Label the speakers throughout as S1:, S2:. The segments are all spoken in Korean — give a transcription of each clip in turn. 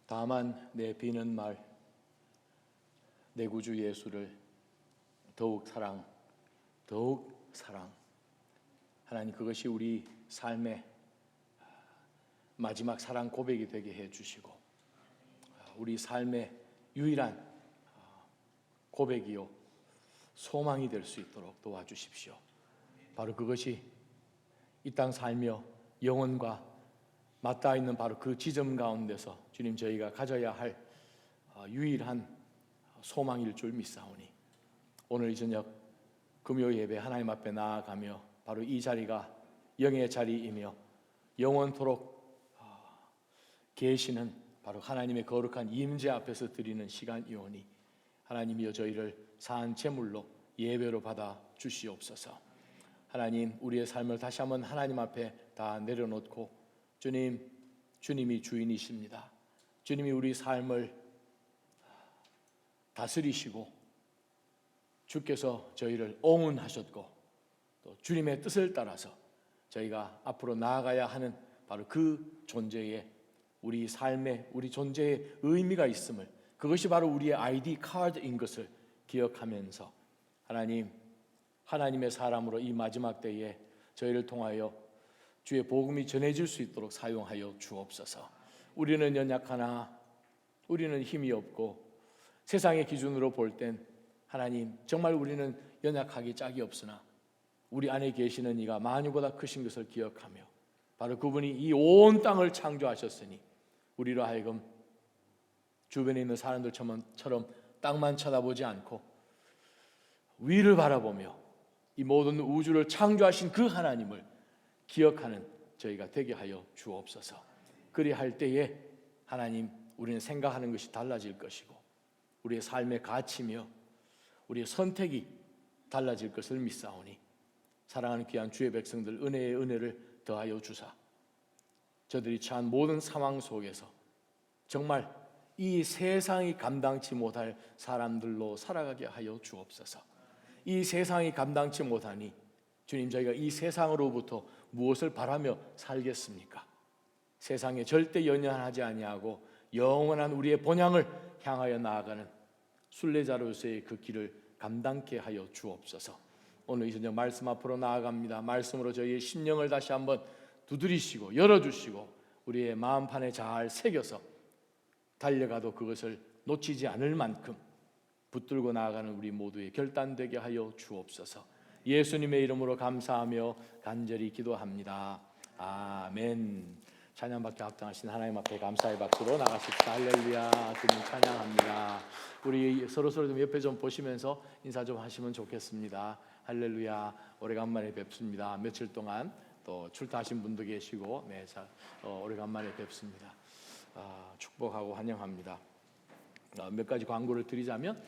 S1: 다만 내 비는 말, 내 구주 예수를 더욱 사랑. 하나님, 그것이 우리 삶의 마지막 사랑 고백이 되게 해주시고 우리 삶의 유일한 고백이요 소망이 될 수 있도록 도와주십시오. 바로 그것이 이 땅 살며 영혼과 맞닿아 있는 바로 그 지점 가운데서 주님, 저희가 가져야 할 유일한 소망일 줄 믿사오니 오늘 이 저녁 금요 예배 하나님 앞에 나아가며 바로 이 자리가 영의 자리이며 영원토록 계시는 바로 하나님의 거룩한 임재 앞에서 드리는 시간이오니 하나님이여, 저희를 산 제물로 예배로 받아 주시옵소서. 하나님, 우리의 삶을 다시 한번 하나님 앞에 다 내려놓고 주님이 주인이십니다. 주님이 우리 삶을 다스리시고 주께서 저희를 옹운하셨고 또 주님의 뜻을 따라서 저희가 앞으로 나아가야 하는 바로 그 존재에 우리 삶에 우리 존재의 의미가 있음을, 그것이 바로 우리의 아이디 카드인 것을 기억하면서 하나님의 사람으로 이 마지막 때에 저희를 통하여 주의 복음이 전해질 수 있도록 사용하여 주옵소서. 우리는 연약하나 우리는 힘이 없고 세상의 기준으로 볼 땐 하나님 정말 우리는 연약하기 짝이 없으나 우리 안에 계시는 이가 만유보다 크신 것을 기억하며 바로 그분이 이 온 땅을 창조하셨으니 우리로 하여금 주변에 있는 사람들처럼 땅만 쳐다보지 않고 위를 바라보며 이 모든 우주를 창조하신 그 하나님을 기억하는 저희가 되게 하여 주옵소서. 그리할 때에 하나님, 우리는 생각하는 것이 달라질 것이고 우리의 삶의 가치며 우리의 선택이 달라질 것을 믿사오니 사랑하는 귀한 주의 백성들 은혜의 은혜를 더하여 주사 저들이 처한 모든 상황 속에서 정말 이 세상이 감당치 못할 사람들로 살아가게 하여 주옵소서. 이 세상이 감당치 못하니 주님, 저희가 이 세상으로부터 무엇을 바라며 살겠습니까? 세상에 절대 연연하지 아니하고 영원한 우리의 본향을 향하여 나아가는 순례자로서의 그 길을 감당케 하여 주옵소서. 오늘 이 저녁 말씀 앞으로 나아갑니다. 말씀으로 저희의 심령을 다시 한번 두드리시고 열어주시고 우리의 마음판에 잘 새겨서 달려가도 그것을 놓치지 않을 만큼 붙들고 나아가는 우리 모두의 결단되게 하여 주옵소서. 예수님의 이름으로 감사하며 간절히 기도합니다. 아멘. 찬양받게 합당하신 하나님 앞에 감사의 박수로 나가십시다. 할렐루야. 주님 찬양합니다. 우리 서로 좀 옆에 좀 보시면서 인사 좀 하시면 좋겠습니다. 할렐루야. 오래간만에 뵙습니다. 며칠 동안 또 출타하신 분도 계시고 오래간만에 뵙습니다. 축복하고 환영합니다. 몇 가지 광고를 드리자면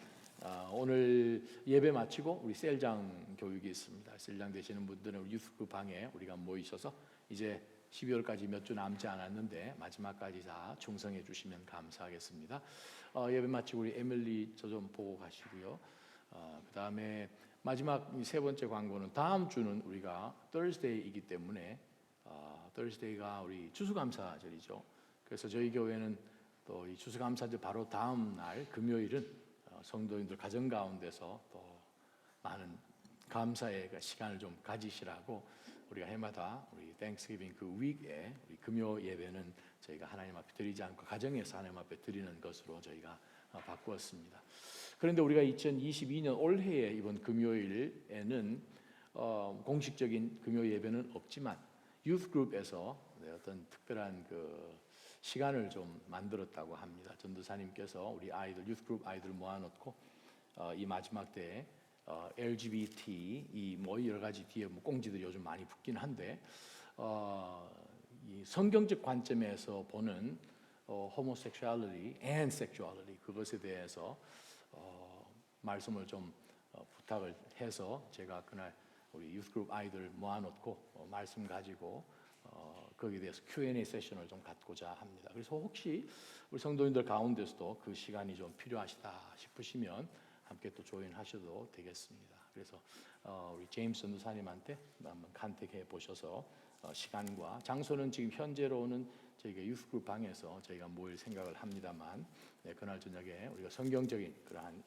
S1: 오늘 예배 마치고 우리 셀장 교육이 있습니다. 셀장 되시는 분들은 유스그 방에 우리가 모이셔서 이제 12월까지 몇 주 남지 않았는데 마지막까지 다 충성해 주시면 감사하겠습니다. 예배 마치고 우리 에밀리 저 좀 보고 가시고요. 그 다음에 마지막 세 번째 광고는 다음 주는 우리가 Thursday이기 때문에 Thursday가 우리 추수감사절이죠. 그래서 저희 교회는 또 이 추수감사절 바로 다음 날 금요일은 성도님들 가정 가운데서 또 많은 감사의 시간을 좀 가지시라고 우리가 해마다 우리 Thanksgiving 그 위크에 우리 금요 예배는 저희가 하나님 앞에 드리지 않고 가정에서 하나님 앞에 드리는 것으로 저희가 바꾸었습니다. 그런데 우리가 2022년 올해의 이번 금요일에는 공식적인 금요 예배는 없지만 유스 그룹에서 어떤 특별한 그 시간을 좀 만들었다고 합니다. 전도사님께서 우리 아이들 유스 그룹 아이들 모아놓고 이 마지막 때에 LGBT 이 뭐 여러 가지 뒤에 뭐 꽁지들이 요즘 많이 붙긴 한데 이 성경적 관점에서 보는 homosexuality and sexuality 그것에 대해서 말씀을 좀 부탁을 해서 제가 그날 우리 유스그룹 아이들 모아놓고 말씀 가지고 거기에 대해서 Q&A 세션을 좀 갖고자 합니다. 그래서 혹시 우리 성도님들 가운데서도 그 시간이 좀 필요하시다 싶으시면 함께 또 조인하셔도 되겠습니다. 그래서 우리 제임스 전도사님한테 한번 간택해 보셔서 시간과 장소는 지금 현재로는 저희가 유스그룹 방에서 저희가 모일 생각을 합니다만, 그날 저녁에 우리가 성경적인 그러한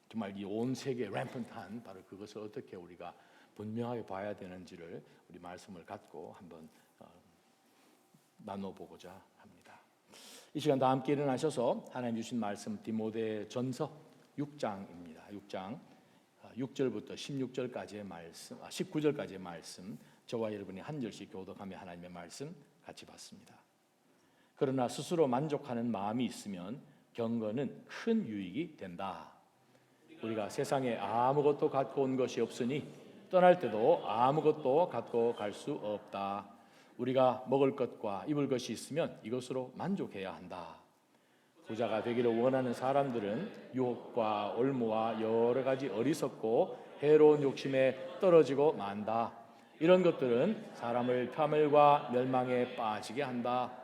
S1: 정말 이 온 세계 램펀트한 바로 그것을 어떻게 우리가 분명하게 봐야 되는지를 우리 말씀을 갖고 한번 나눠보고자 합니다. 이 시간 다 함께 일어나셔서 하나님 주신 말씀 디모데전서 6장입니다. 6장 6절부터 16절까지의 말씀, 19절까지의 말씀, 저와 여러분이 한 절씩 교독하며 하나님의 말씀 같이 받습니다. 그러나 스스로 만족하는 마음이 있으면 경건은 큰 유익이 된다. 우리가 세상에 아무것도 갖고 온 것이 없으니 떠날 때도 아무것도 갖고 갈 수 없다. 우리가 먹을 것과 입을 것이 있으면 이것으로 만족해야 한다. 부자가 되기를 원하는 사람들은 유혹과 올무와 여러 가지 어리석고 해로운 욕심에 떨어지고 만다. 이런 것들은 사람을 파멸과 멸망에 빠지게 한다.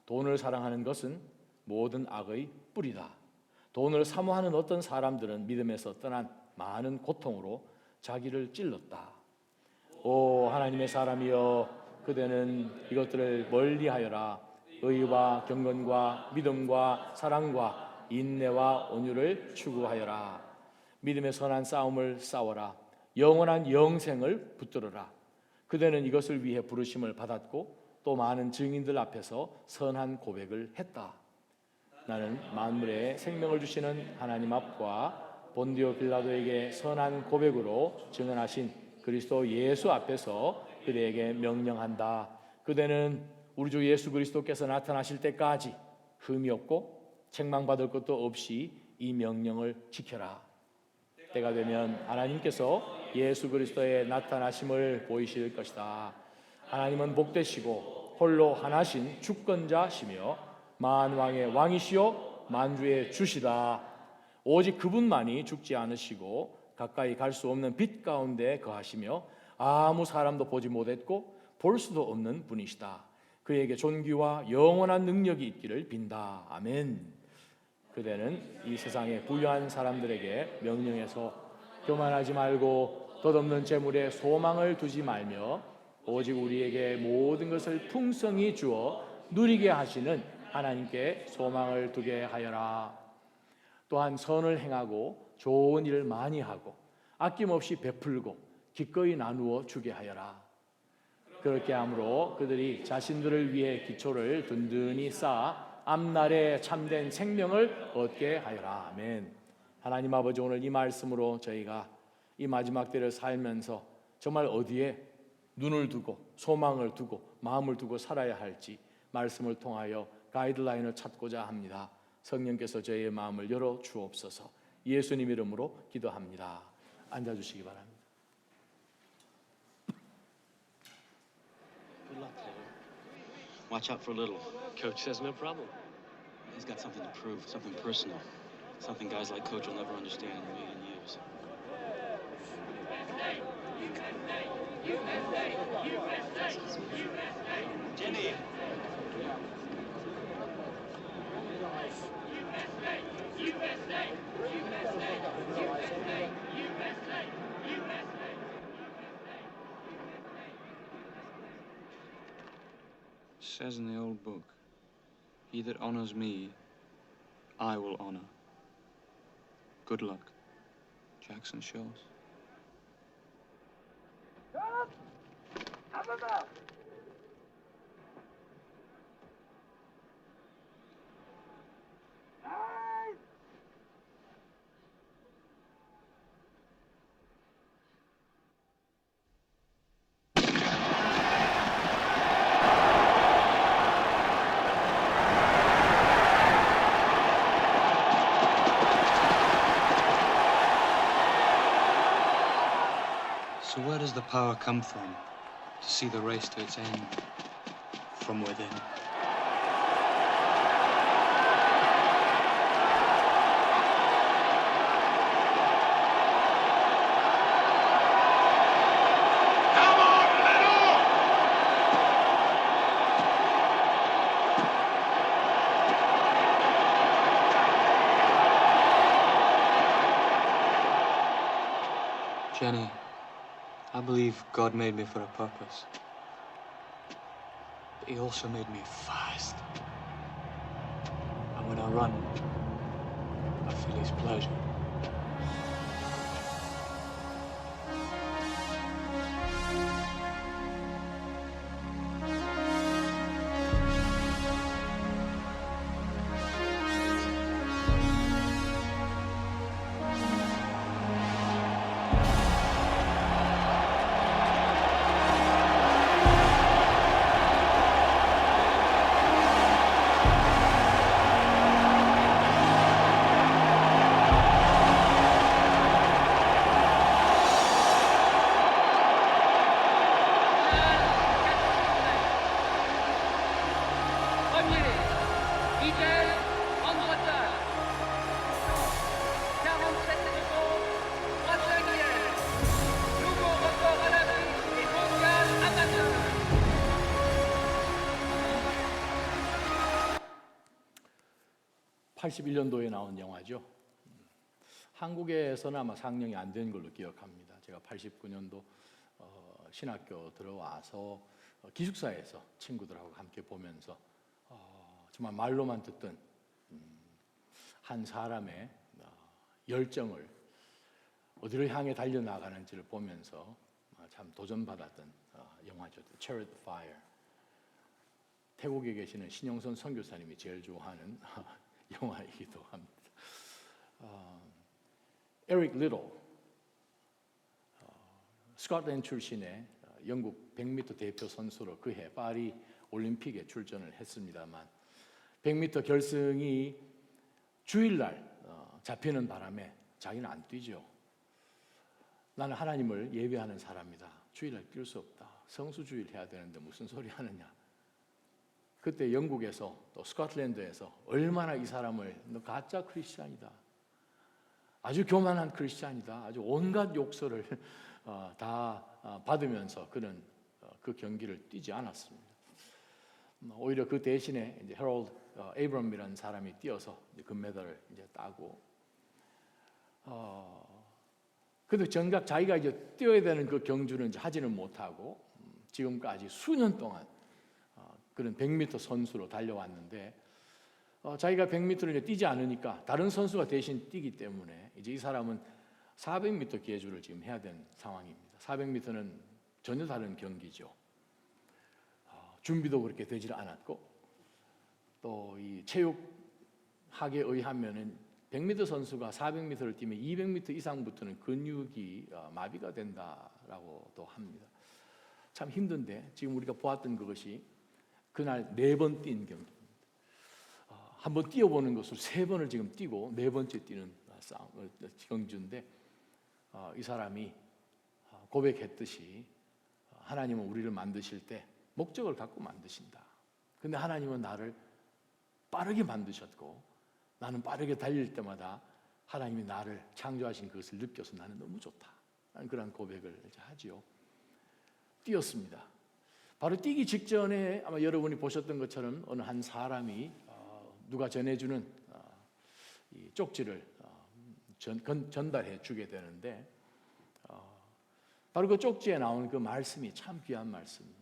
S1: 돈을 사랑하는 것은 모든 악의 뿌리다. 돈을 사모하는 어떤 사람들은 믿음에서 떠난 많은 고통으로 자기를 찔렀다. 오 하나님의 사람이여, 그대는 이것들을 멀리하여라. 의와 경건과 믿음과 사랑과 인내와 온유를 추구하여라. 믿음의 선한 싸움을 싸워라. 영원한 영생을 붙들어라. 그대는 이것을 위해 부르심을 받았고 또 많은 증인들 앞에서 선한 고백을 했다. 나는 만물에 생명을 주시는 하나님 앞과 본디오 빌라도에게 선한 고백으로 증언하신 그리스도 예수 앞에서 그대에게 명령한다. 그대는 우리 주 예수 그리스도께서 나타나실 때까지 흠이 없고 책망받을 것도 없이 이 명령을 지켜라. 때가 되면 하나님께서 예수 그리스도의 나타나심을 보이실 것이다. 하나님은 복되시고 홀로 하나신 주권자시며 만왕의 왕이시요 만주의 주시다. 오직 그분만이 죽지 않으시고 가까이 갈 수 없는 빛 가운데 거하시며 아무 사람도 보지 못했고 볼 수도 없는 분이시다. 그에게 존귀와 영원한 능력이 있기를 빈다. 아멘. 그대는 이 세상에 부유한 사람들에게 명령해서 교만하지 말고 덧없는 재물에 소망을 두지 말며 오직 우리에게 모든 것을 풍성히 주어 누리게 하시는 하나님께 소망을 두게 하여라. 또한 선을 행하고 좋은 일을 많이 하고 아낌없이 베풀고 기꺼이 나누어 주게 하여라. 그렇게 함으로 그들이 자신들을 위해 기초를 든든히 쌓아 앞날에 참된 생명을 얻게 하여라. 아멘. 하나님 아버지, 오늘 이 말씀으로 저희가 이 마지막 때를 살면서 정말 어디에 눈을 두고 소망을 두고 마음을 두고 살아야 할지 말씀을 통하여 가이드라인을 찾고자 합니다. 성령께서 저희의 마음을 열어 주옵소서. 예수님 이름으로 기도합니다. 앉아주시기 바랍니다.
S2: Good luck, Taylor. Watch out for Little.
S3: Coach says no problem.
S2: He's got something to prove, something personal. Something guys like Coach will never understand in a million years. Jimmy!
S4: It says in the old book, he that honors me, I will honor. Good luck, Jackson Shores. So where does the power come from to see the race to its end? From within. Jenny, I believe God made me for a purpose. he also made me fast. And when I run, I feel his pleasure.
S1: (81년도에) 나온 영화죠. 한국에서는 아마 상영이 안 된 걸로 기억합니다. 제가 89년도 신학교 들어와서 기숙사에서 친구들하고 함께 보면서 정말 말로만 듣던 한 사람의 열정을 어디를 향해 달려나가는지를 보면서 참 도전받았던 영화죠. Chariot Fire. 태국에 계시는 신영선 선교사님이 제일 좋아하는 영화이기도 합니다. 에릭 리틀, 스코틀랜드 출신의 영국 100m 대표 선수로 그해 파리 올림픽에 출전을 했습니다만 100m 결승이 주일날 잡히는 바람에 자기는 안 뛰죠. 나는 하나님을 예배하는 사람이다. 주일날 뛸 수 없다. 성수주일 해야 되는데 무슨 소리 하느냐. 그때 영국에서 또 스코틀랜드에서 얼마나 이 사람을 너 가짜 크리스찬이다. 아주 교만한 크리스찬이다. 아주 온갖 욕설을 다 받으면서 그는 그 경기를 뛰지 않았습니다. 오히려 그 대신에 이제 헤럴드 에이브럼이라는 사람이 뛰어서 이제 금메달을 이제 따고 근데 정작 자기가 이제 뛰어야 되는 그 경주는 이제 하지는 못하고 지금까지 수년 동안 그런 100m 선수로 달려왔는데 자기가 100m를 이제 뛰지 않으니까 다른 선수가 대신 뛰기 때문에 이제 이 사람은 400m 계주를 지금 해야 되는 상황입니다. 400m는 전혀 다른 경기죠. 준비도 그렇게 되질 않았고 또 이 체육학에 의하면은 100m 선수가 400m를 뛰면 200m 이상부터는 근육이 마비가 된다라고도 합니다. 참 힘든데 지금 우리가 보았던 그것이 그날 4번 뛴 경기입니다. 한번 뛰어보는 것을 3번을 지금 뛰고 4번째 뛰는 경주인데 이 사람이 고백했듯이 하나님은 우리를 만드실 때 목적을 갖고 만드신다. 근데 하나님은 나를 빠르게 만드셨고 나는 빠르게 달릴 때마다 하나님이 나를 창조하신 그것을 느껴서 나는 너무 좋다. 그런 고백을 이제 하지요. 뛰었습니다. 바로 뛰기 직전에 아마 여러분이 보셨던 것처럼 어느 한 사람이 누가 전해주는 이 쪽지를 전달해 주게 되는데 바로 그 쪽지에 나오는 그 말씀이 참 귀한 말씀입니다.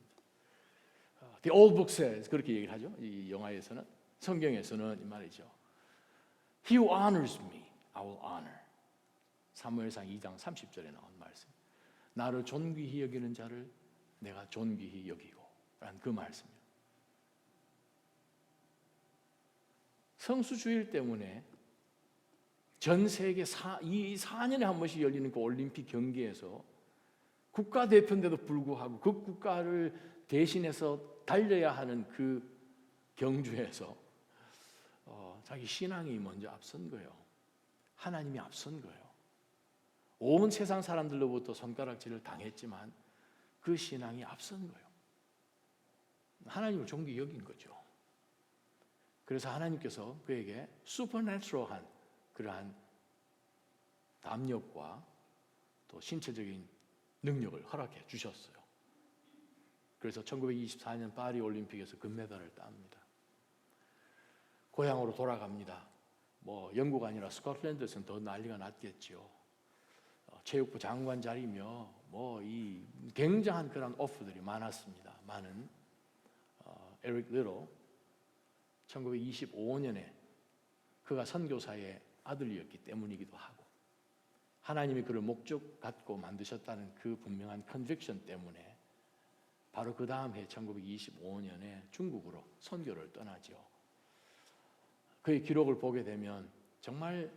S1: The old book says 그렇게 얘기를 하죠. 이 영화에서는 성경에서는 이 말이죠. He who honors me, I will honor. 사무엘상 2장 30절에 나온 말씀. 나를 존귀히 여기는 자를 내가 존귀히 여기고 라는 그 말씀이에요. 성수주일 때문에 전 세계 이 4년에 한 번씩 열리는 그 올림픽 경기에서 국가대표인데도 불구하고 그 국가를 대신해서 달려야 하는 그 경주에서 자기 신앙이 먼저 앞선 거예요. 하나님이 앞선 거예요. 온 세상 사람들로부터 손가락질을 당했지만 그 신앙이 앞선 거예요. 하나님을 존귀히 여긴 거죠. 그래서 하나님께서 그에게 슈퍼내추럴한 그러한 담력과 또 신체적인 능력을 허락해 주셨어요. 그래서 1924년 파리 올림픽에서 금메달을 땁니다. 고향으로 돌아갑니다. 뭐 영국 아니라 스코틀랜드에서는 더 난리가 났겠죠. 체육부 장관 자리며 뭐 이 굉장한 그런 오프들이 많았습니다. 많은 에릭 리로 1925년에 그가 선교사의 아들이었기 때문이기도 하고 하나님이 그를 목적 갖고 만드셨다는 그 분명한 컨빅션 때문에 바로 그 다음 해 1925년에 중국으로 선교를 떠나죠. 그의 기록을 보게 되면 정말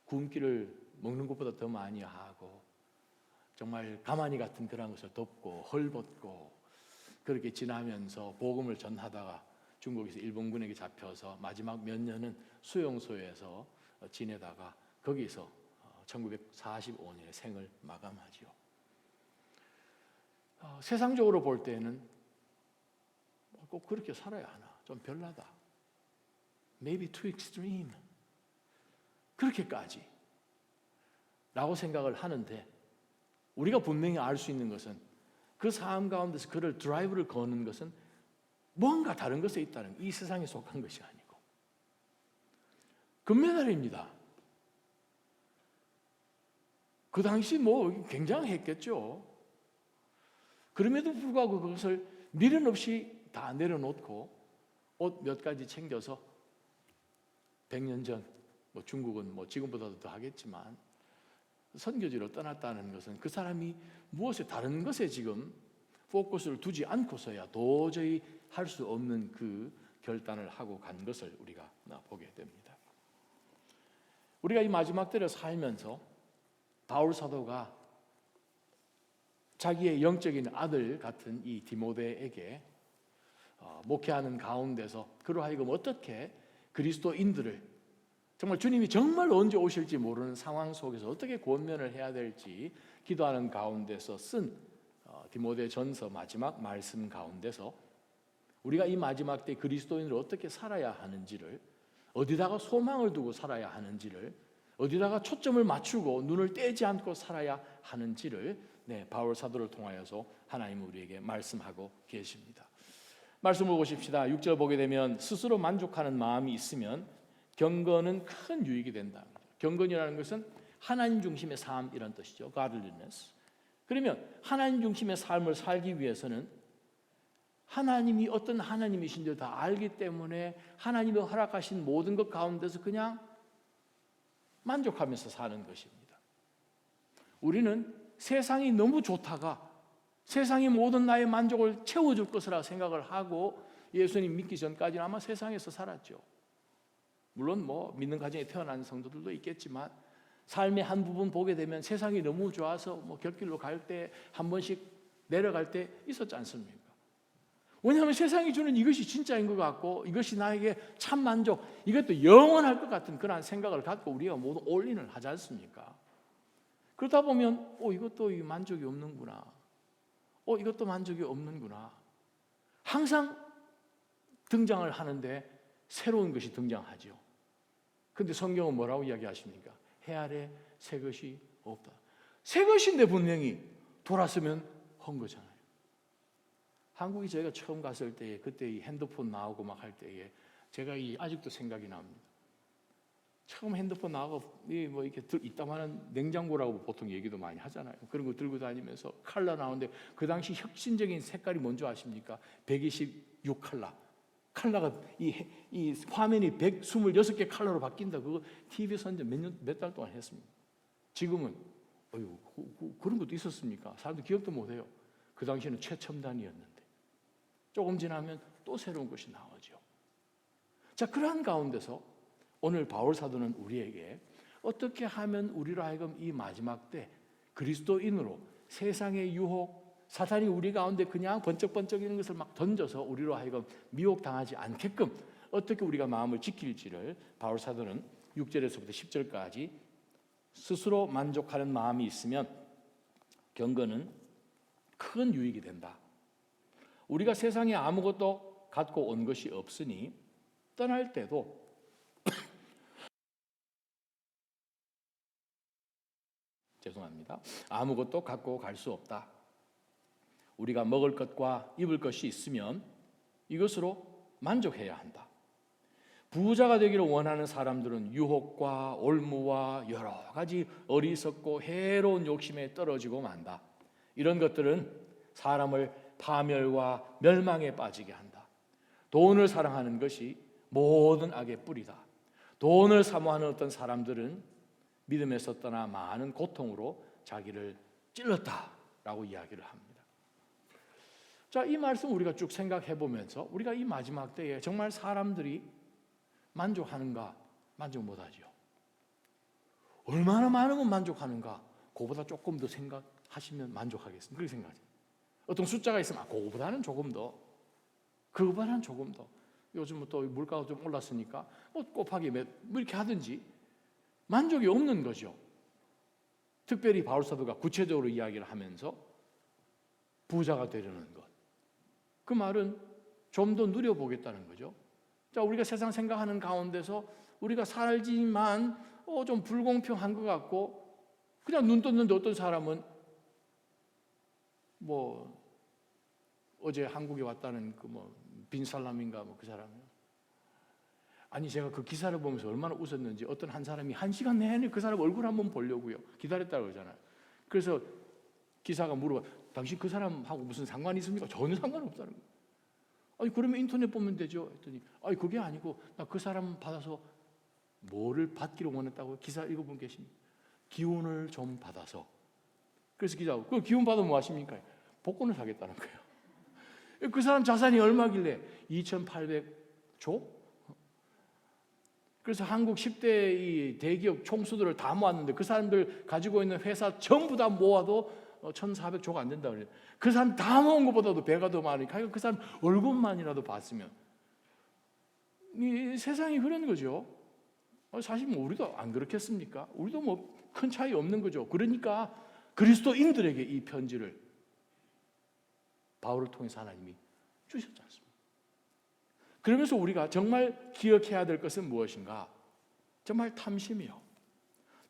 S1: 굶기를 먹는 것보다 더 많이 하고 정말 가마니 같은 그런 것을 덮고 헐벗고 그렇게 지나면서 복음을 전하다가 중국에서 일본군에게 잡혀서 마지막 몇 년은 수용소에서 지내다가 거기서 1945년에 생을 마감하지요. 세상적으로 볼 때는 꼭 그렇게 살아야 하나? 좀 별나다. Maybe too extreme. 그렇게까지 라고 생각을 하는데 우리가 분명히 알 수 있는 것은 그 삶 가운데서 그를 드라이브를 거는 것은 뭔가 다른 것에 있다는 이 세상에 속한 것이 아니고 금메달입니다. 그 당시 뭐 굉장했겠죠. 그럼에도 불구하고 그것을 미련 없이 다 내려놓고 옷 몇 가지 챙겨서 100년 전 뭐 중국은 뭐 지금보다도 더 하겠지만 선교지로 떠났다는 것은 그 사람이 무엇에 다른 것에 지금 포커스를 두지 않고서야 도저히 할 수 없는 그 결단을 하고 간 것을 우리가 보게 됩니다. 우리가 이 마지막 때를 살면서 바울 사도가 자기의 영적인 아들 같은 이 디모데에게 목회하는 가운데서 그로 하여금 어떻게 그리스도인들을 정말 주님이 정말 언제 오실지 모르는 상황 속에서 어떻게 권면을 해야 될지 기도하는 가운데서 쓴 디모데 전서 마지막 말씀 가운데서 우리가 이 마지막 때 그리스도인으로 어떻게 살아야 하는지를 어디다가 소망을 두고 살아야 하는지를 어디다가 초점을 맞추고 눈을 떼지 않고 살아야 하는지를 바울 사도를 통하여서 하나님은 우리에게 말씀하고 계십니다. 말씀을 보십시다. 6절 보게 되면 스스로 만족하는 마음이 있으면 경건은 큰 유익이 된다. 경건이라는 것은 하나님 중심의 삶 이런 뜻이죠. Godliness. 그러면 하나님 중심의 삶을 살기 위해서는 하나님이 어떤 하나님이신 줄 다 알기 때문에 하나님이 허락하신 모든 것 가운데서 그냥 만족하면서 사는 것입니다. 우리는 세상이 너무 좋다가 세상이 모든 나의 만족을 채워줄 것이라 생각을 하고 예수님 믿기 전까지는 아마 세상에서 살았죠. 물론 뭐 믿는 가정에 태어난 성도들도 있겠지만 삶의 한 부분 보게 되면 세상이 너무 좋아서 뭐 곁길로 갈 때 한 번씩 내려갈 때 있었지 않습니까? 왜냐하면 세상이 주는 이것이 진짜인 것 같고 이것이 나에게 참 만족, 이것도 영원할 것 같은 그런 생각을 갖고 우리가 모두 올인을 하지 않습니까? 그러다 보면 이것도 만족이 없는구나. 이것도 만족이 없는구나. 항상 등장을 하는데 새로운 것이 등장하죠. 그런데 성경은 뭐라고 이야기하십니까? 해 아래 새 것이 없다. 새 것인데 분명히 돌았으면 한 거잖아요. 한국에 저희가 처음 갔을 때에 그때 이 핸드폰 나오고 막 할 때에 제가 아직도 생각이 납니다. 처음 핸드폰 나오고 뭐 이렇게 이따만한 냉장고라고 보통 얘기도 많이 하잖아요. 그런 거 들고 다니면서 컬러 나오는데 그 당시 혁신적인 색깔이 뭔지 아십니까? 126 컬러. 컬러가 이 화면이 126개 컬러로 바뀐다. 그거 TV 선전 몇 달 동안 했습니다. 지금은 그런 것도 있었습니까? 사람들 기억도 못해요. 그 당시에는 최첨단이었는데 조금 지나면 또 새로운 것이 나오죠. 자, 그러한 가운데서 오늘 바울 사도는 우리에게 어떻게 하면 우리로 하여금 이 마지막 때 그리스도인으로 세상의 유혹, 사탄이 우리 가운데 그냥 번쩍번쩍이는 것을 막 던져서 우리로 하여금 미혹당하지 않게끔 어떻게 우리가 마음을 지킬지를 바울 사도는 6절에서부터 10절까지 스스로 만족하는 마음이 있으면 경건은 큰 유익이 된다. 우리가 세상에 아무것도 갖고 온 것이 없으니 떠날 때도 죄송합니다. 아무것도 갖고 갈 수 없다. 우리가 먹을 것과 입을 것이 있으면 이것으로 만족해야 한다. 부자가 되기를 원하는 사람들은 유혹과 올무와 여러 가지 어리석고 해로운 욕심에 떨어지고 만다. 이런 것들은 사람을 파멸과 멸망에 빠지게 한다. 돈을 사랑하는 것이 모든 악의 뿌리다. 돈을 사모하는 어떤 사람들은 믿음에서 떠나 많은 고통으로 자기를 찔렀다라고 이야기를 합니다. 자, 이 말씀 우리가 쭉 생각해 보면서 우리가 이 마지막 때에 정말 사람들이 만족하는가? 만족 못하죠. 얼마나 많으면 만족하는가? 그거보다 조금 더 생각하시면 만족하겠습니다. 그렇게 생각하죠. 어떤 숫자가 있으면 그거보다는 조금 더, 그거보다는 조금 더. 요즘 또 물가가 좀 올랐으니까 곱하기 몇 이렇게 하든지 만족이 없는 거죠. 특별히 바울 사도가 구체적으로 이야기를 하면서 부자가 되려는 것. 그 말은 좀 더 누려보겠다는 거죠. 자, 우리가 세상 생각하는 가운데서 우리가 살지만 좀 불공평한 것 같고 그냥 눈 떴는데 어떤 사람은 뭐 어제 한국에 왔다는 그 뭐 빈살람인가 뭐 그 사람이요. 아니 제가 그 기사를 보면서 얼마나 웃었는지 어떤 한 사람이 1시간 내내 그 사람 얼굴 한번 보려고요. 기다렸다고 그러잖아요. 그래서 기사가 물어봐. 당신 그 사람하고 무슨 상관이 있습니까? 전혀 상관없다는 거예요. 아니 그러면 인터넷 보면 되죠. 했더니 아니 그게 아니고 나 그 사람 받아서 뭐를 받기를 원했다고 기사 읽어본 계십니까? 기운을 좀 받아서. 그래서 기자가 그 기운 받으면 뭐 하십니까? 복권을 사겠다는 거예요. 그 사람 자산이 얼마길래 2,800조? 그래서 한국 10대 이 대기업 총수들을 다 모았는데 그 사람들 가지고 있는 회사 전부 다 모아도 1,400조가 안 된다 그래요. 그 사람 다 모은 것보다도 배가 더 많으니까 그 사람 얼굴만이라도 봤으면 이 세상이 그런 거죠. 사실 뭐 우리도 안 그렇겠습니까? 우리도 뭐 큰 차이 없는 거죠. 그러니까 그리스도인들에게 이 편지를 바울을 통해서 하나님이 주셨지 않습니까? 그러면서 우리가 정말 기억해야 될 것은 무엇인가? 정말 탐심이요.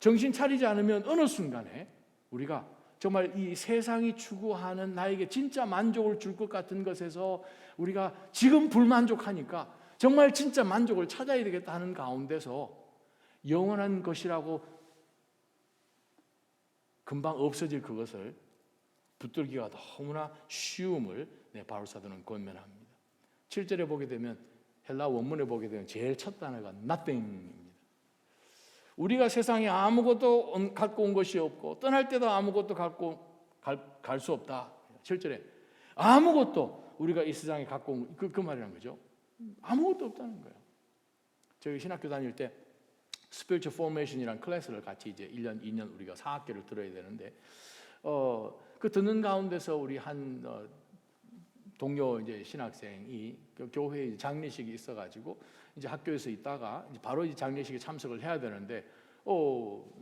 S1: 정신 차리지 않으면 어느 순간에 우리가 정말 이 세상이 추구하는 나에게 진짜 만족을 줄 것 같은 것에서 우리가 지금 불만족하니까 정말 진짜 만족을 찾아야 되겠다 하는 가운데서 영원한 것이라고 금방 없어질 그것을 붙들기가 너무나 쉬움을 바울 사도는 권면합니다. 7절에 보게 되면 헬라 원문에 보게 되면 제일 첫 단어가 nothing입니다. 우리가 세상에 아무것도 갖고 온 것이 없고 떠날 때도 아무것도 갖고 갈 수 없다. 7절에 아무것도 우리가 이 세상에 갖고 온 그 말이라는 거죠. 아무것도 없다는 거예요. 저희 신학교 다닐 때 Spiritual Formation이라는 클래스를 같이 이제 1년, 2년 우리가 4학기를 들어야 되는데 그 듣는 가운데서 우리 한 동료 이제 신학생이 그 교회에 장례식이 있어가지고 이제 학교에서 있다가 이제 바로 이 장례식에 참석을 해야 되는데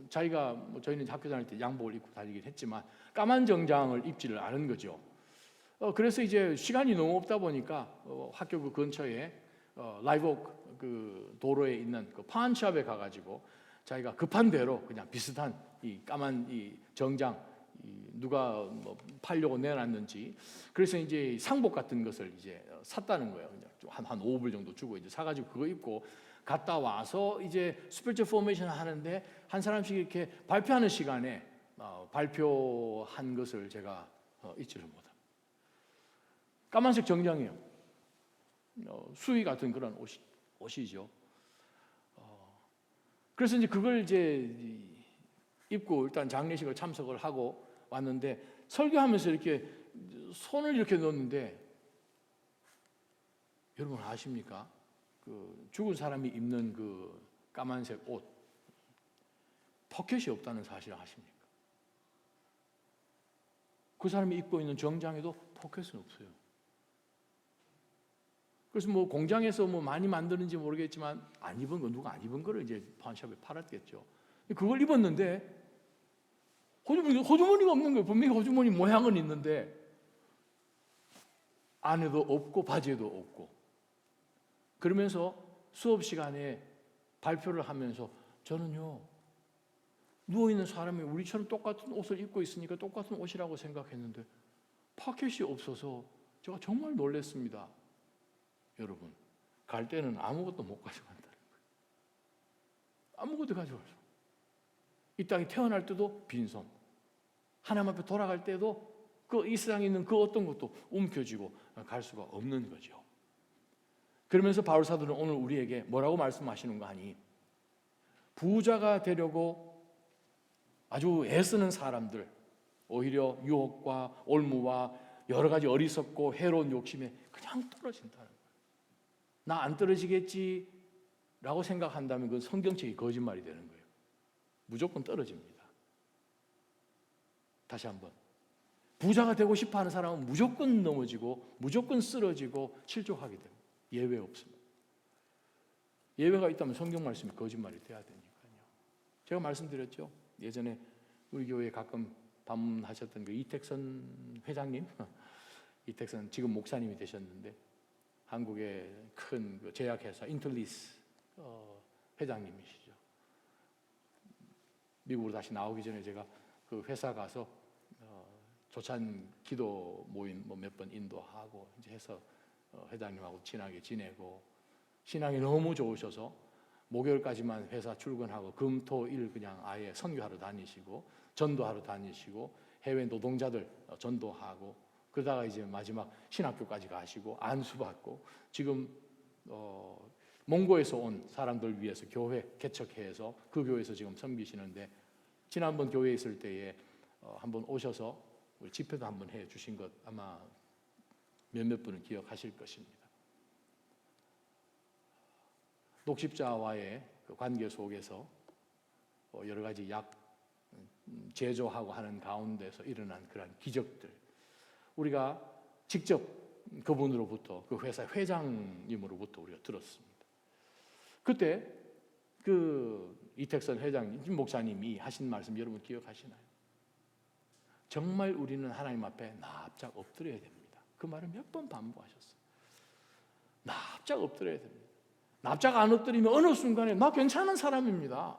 S1: 자기가 뭐 저희는 학교 다닐 때 양복을 입고 다니긴 했지만 까만 정장을 입지를 않은 거죠. 그래서 이제 시간이 너무 없다 보니까 학교 그 근처에 라이브 그 도로에 있는 그 파운샵에 가가지고 자기가 급한 대로 그냥 비슷한 이 까만 이 정장 누가 뭐 팔려고 내놨는지 그래서 이제 상복 같은 것을 이제 샀다는 거예요. 그냥 한 5불 정도 주고 이제 사가지고 그거 입고 갔다 와서 이제 스피리추얼 포메이션 하는데 한 사람씩 이렇게 발표하는 시간에 발표한 것을 제가 잊지를 못합니다. 까만색 정장이에요. 수의 같은 그런 옷이죠. 그래서 이제 그걸 이제 입고 일단 장례식을 참석을 하고 왔는데 설교하면서 이렇게 손을 이렇게 넣었는데 여러분 아십니까? 그 죽은 사람이 입는 그 까만색 옷 포켓이 없다는 사실 아십니까? 그 사람이 입고 있는 정장에도 포켓은 없어요. 그래서 뭐 공장에서 뭐 많이 만드는지 모르겠지만 안 입은 거 누가 안 입은 거를 이제 파운샵에 팔았겠죠. 그걸 입었는데 호주머니가 없는 거예요. 분명히 호주머니 모양은 있는데 안에도 없고 바지에도 없고. 그러면서 수업 시간에 발표를 하면서 저는요 누워있는 사람이 우리처럼 똑같은 옷을 입고 있으니까 똑같은 옷이라고 생각했는데 파켓이 없어서 제가 정말 놀랐습니다. 여러분 갈 때는 아무것도 못 가져간다는 거예요. 아무것도 가져갈 수 없어요. 이 땅에 태어날 때도 빈손, 하나님 앞에 돌아갈 때도 그 이 세상에 있는 그 어떤 것도 움켜쥐고 갈 수가 없는 거죠. 그러면서 바울 사도는 오늘 우리에게 뭐라고 말씀하시는 거 아니? 부자가 되려고 아주 애쓰는 사람들, 오히려 유혹과 올무와 여러 가지 어리석고 해로운 욕심에 그냥 떨어진다는 거예요. 나 안 떨어지겠지라고 생각한다면 그건 성경책이 거짓말이 되는 거예요. 무조건 떨어집니다. 다시 한번, 부자가 되고 싶어하는 사람은 무조건 넘어지고 무조건 쓰러지고 실족하게 됩니다. 예외 없습니다. 예외가 있다면 성경 말씀이 거짓말이 돼야 되니까요. 제가 말씀드렸죠. 예전에 우리 교회에 가끔 방문하셨던 그 이택선 회장님, 이택선 지금 목사님이 되셨는데 한국의 큰 그 제약회사 인틀리스 회장님이시죠. 미국으로 다시 나오기 전에 제가 그 회사 가서 조찬 기도 모임 몇 번 인도하고 이제 해서 회장님하고 친하게 지내고 신앙이 너무 좋으셔서 목요일까지만 회사 출근하고 금, 토, 일 그냥 아예 선교하러 다니시고 전도하러 다니시고 해외 노동자들 전도하고 그러다가 이제 마지막 신학교까지 가시고 안수받고 지금 몽고에서 온 사람들 위해서 교회 개척해서 그 교회에서 지금 섬기시는데 지난번 교회에 있을 때에 한번 오셔서 우리 집회도 한번 해 주신 것 아마 몇몇 분은 기억하실 것입니다. 녹십자와의 그 관계 속에서 여러 가지 약 제조하고 하는 가운데서 일어난 그러한 기적들, 우리가 직접 그분으로부터 그 회사 회장님으로부터 우리가 들었습니다. 그때 그 이택선 회장님, 목사님이 하신 말씀 여러분 기억하시나요? 정말 우리는 하나님 앞에 납작 엎드려야 됩니다. 그 말을 몇 번 반복하셨어요. 납작 엎드려야 됩니다. 납작 안 엎드리면 어느 순간에 나 괜찮은 사람입니다,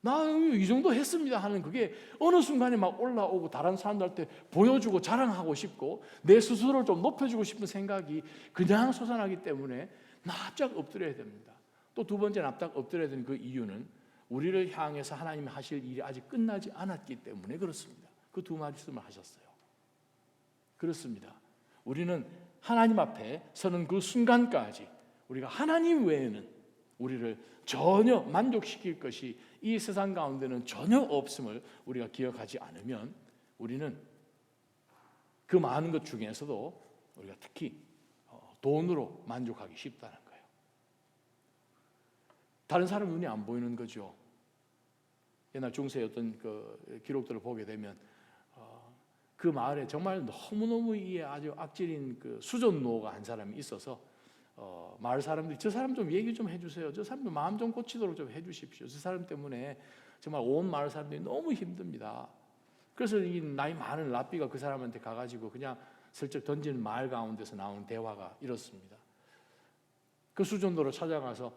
S1: 나 이 정도 했습니다 하는 그게 어느 순간에 막 올라오고 다른 사람들한테 보여주고 자랑하고 싶고 내 스스로를 좀 높여주고 싶은 생각이 그냥 솟아나기 때문에 납작 엎드려야 됩니다. 또 두 번째 납작 엎드려야 되는 그 이유는 우리를 향해서 하나님이 하실 일이 아직 끝나지 않았기 때문에 그렇습니다. 그 두 말씀을 하셨어요. 그렇습니다. 우리는 하나님 앞에 서는 그 순간까지 우리가 하나님 외에는 우리를 전혀 만족시킬 것이 이 세상 가운데는 전혀 없음을 우리가 기억하지 않으면 우리는 그 많은 것 중에서도 우리가 특히 돈으로 만족하기 쉽다는 거예요. 다른 사람 눈이 안 보이는 거죠. 옛날 중세의 어떤 그 기록들을 보게 되면 그 마을에 정말 너무너무 이 아주 악질인 그 수전노가 한 사람이 있어서 마을 사람들이 저 사람 좀 얘기 좀 해주세요, 저 사람 좀 마음 좀 고치도록 좀 해주십시오, 저 사람 때문에 정말 온 마을 사람들이 너무 힘듭니다. 그래서 이 나이 많은 랍비가 그 사람한테 가가지고 그냥 슬쩍 던지는 마을 가운데서 나오는 대화가 이렇습니다. 그 수전도로 찾아가서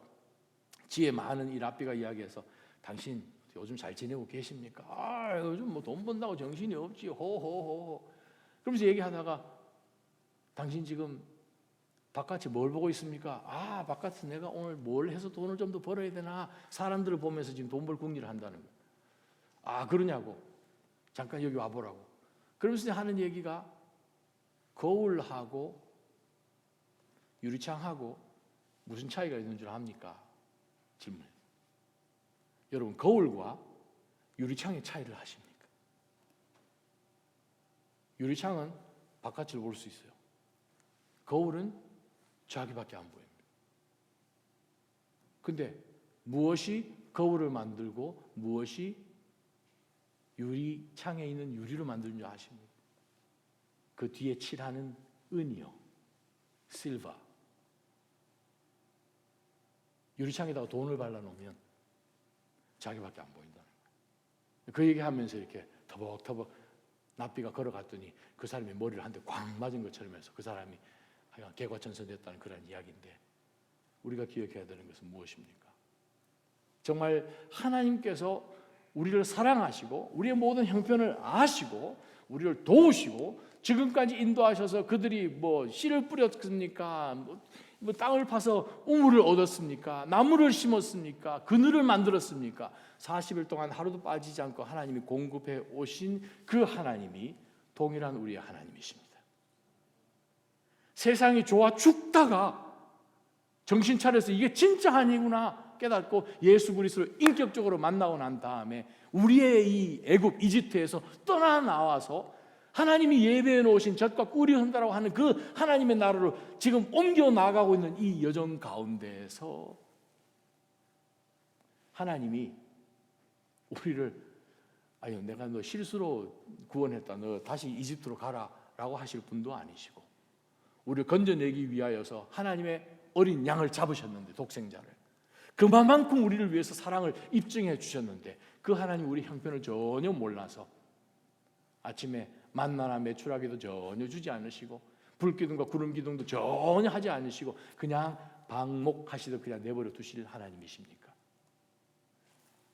S1: 지혜 많은 이 랍비가 이야기해서 당신 요즘 잘 지내고 계십니까? 아, 요즘 뭐 돈 번다고 정신이 없지, 호호호호. 그러면서 얘기하다가 당신 지금 바깥에 뭘 보고 있습니까? 아, 바깥에서 내가 오늘 뭘 해서 돈을 좀 더 벌어야 되나 사람들을 보면서 지금 돈 벌 궁리를 한다는 거예요. 아, 그러냐고. 잠깐 여기 와보라고. 그러면서 하는 얘기가 거울하고 유리창하고 무슨 차이가 있는 줄 압니까? 질문. 여러분, 거울과 유리창의 차이를 아십니까? 유리창은 바깥을 볼 수 있어요. 거울은 자기밖에 안 보입니다. 근데 무엇이 거울을 만들고 무엇이 유리창에 있는 유리를 만드는 줄 아십니까? 그 뒤에 칠하는 은이요, 실버. 유리창에다가 돈을 발라놓으면 자기밖에 안 보인다는 거예요. 그 얘기하면서 이렇게 터벅터벅 납비가 걸어갔더니 그 사람이 머리를 한 대 꽝 맞은 것처럼 해서 그 사람이 하여간 개과천선됐다는 그런 이야기인데, 우리가 기억해야 되는 것은 무엇입니까? 정말 하나님께서 우리를 사랑하시고 우리의 모든 형편을 아시고 우리를 도우시고 지금까지 인도하셔서 그들이 뭐 씨를 뿌렸습니까? 뭐 땅을 파서 우물을 얻었습니까? 나무를 심었습니까? 그늘을 만들었습니까? 40일 동안 하루도 빠지지 않고 하나님이 공급해 오신 그 하나님이 동일한 우리의 하나님이십니다. 세상이 좋아 죽다가 정신 차려서 이게 진짜 아니구나 깨닫고 예수 그리스도를 인격적으로 만나고 난 다음에 우리의 이 애굽 이집트에서 떠나 나와서 하나님이 예배해 놓으신 젖과 꿀이 흐른다라고 하는 그 하나님의 나라로 지금 옮겨 나가고 있는 이 여정 가운데에서 하나님이 우리를 아유 내가 너 실수로 구원했다 너 다시 이집트로 가라 라고 하실 분도 아니시고 우리를 건져내기 위하여서 하나님의 어린 양을 잡으셨는데 독생자를 그만큼 우리를 위해서 사랑을 입증해 주셨는데 그 하나님 우리 형편을 전혀 몰라서 아침에 만나나 메추라기도 전혀 주지 않으시고 불기둥과 구름기둥도 전혀 하지 않으시고 그냥 방목하시듯 그냥 내버려 두실 하나님이십니까?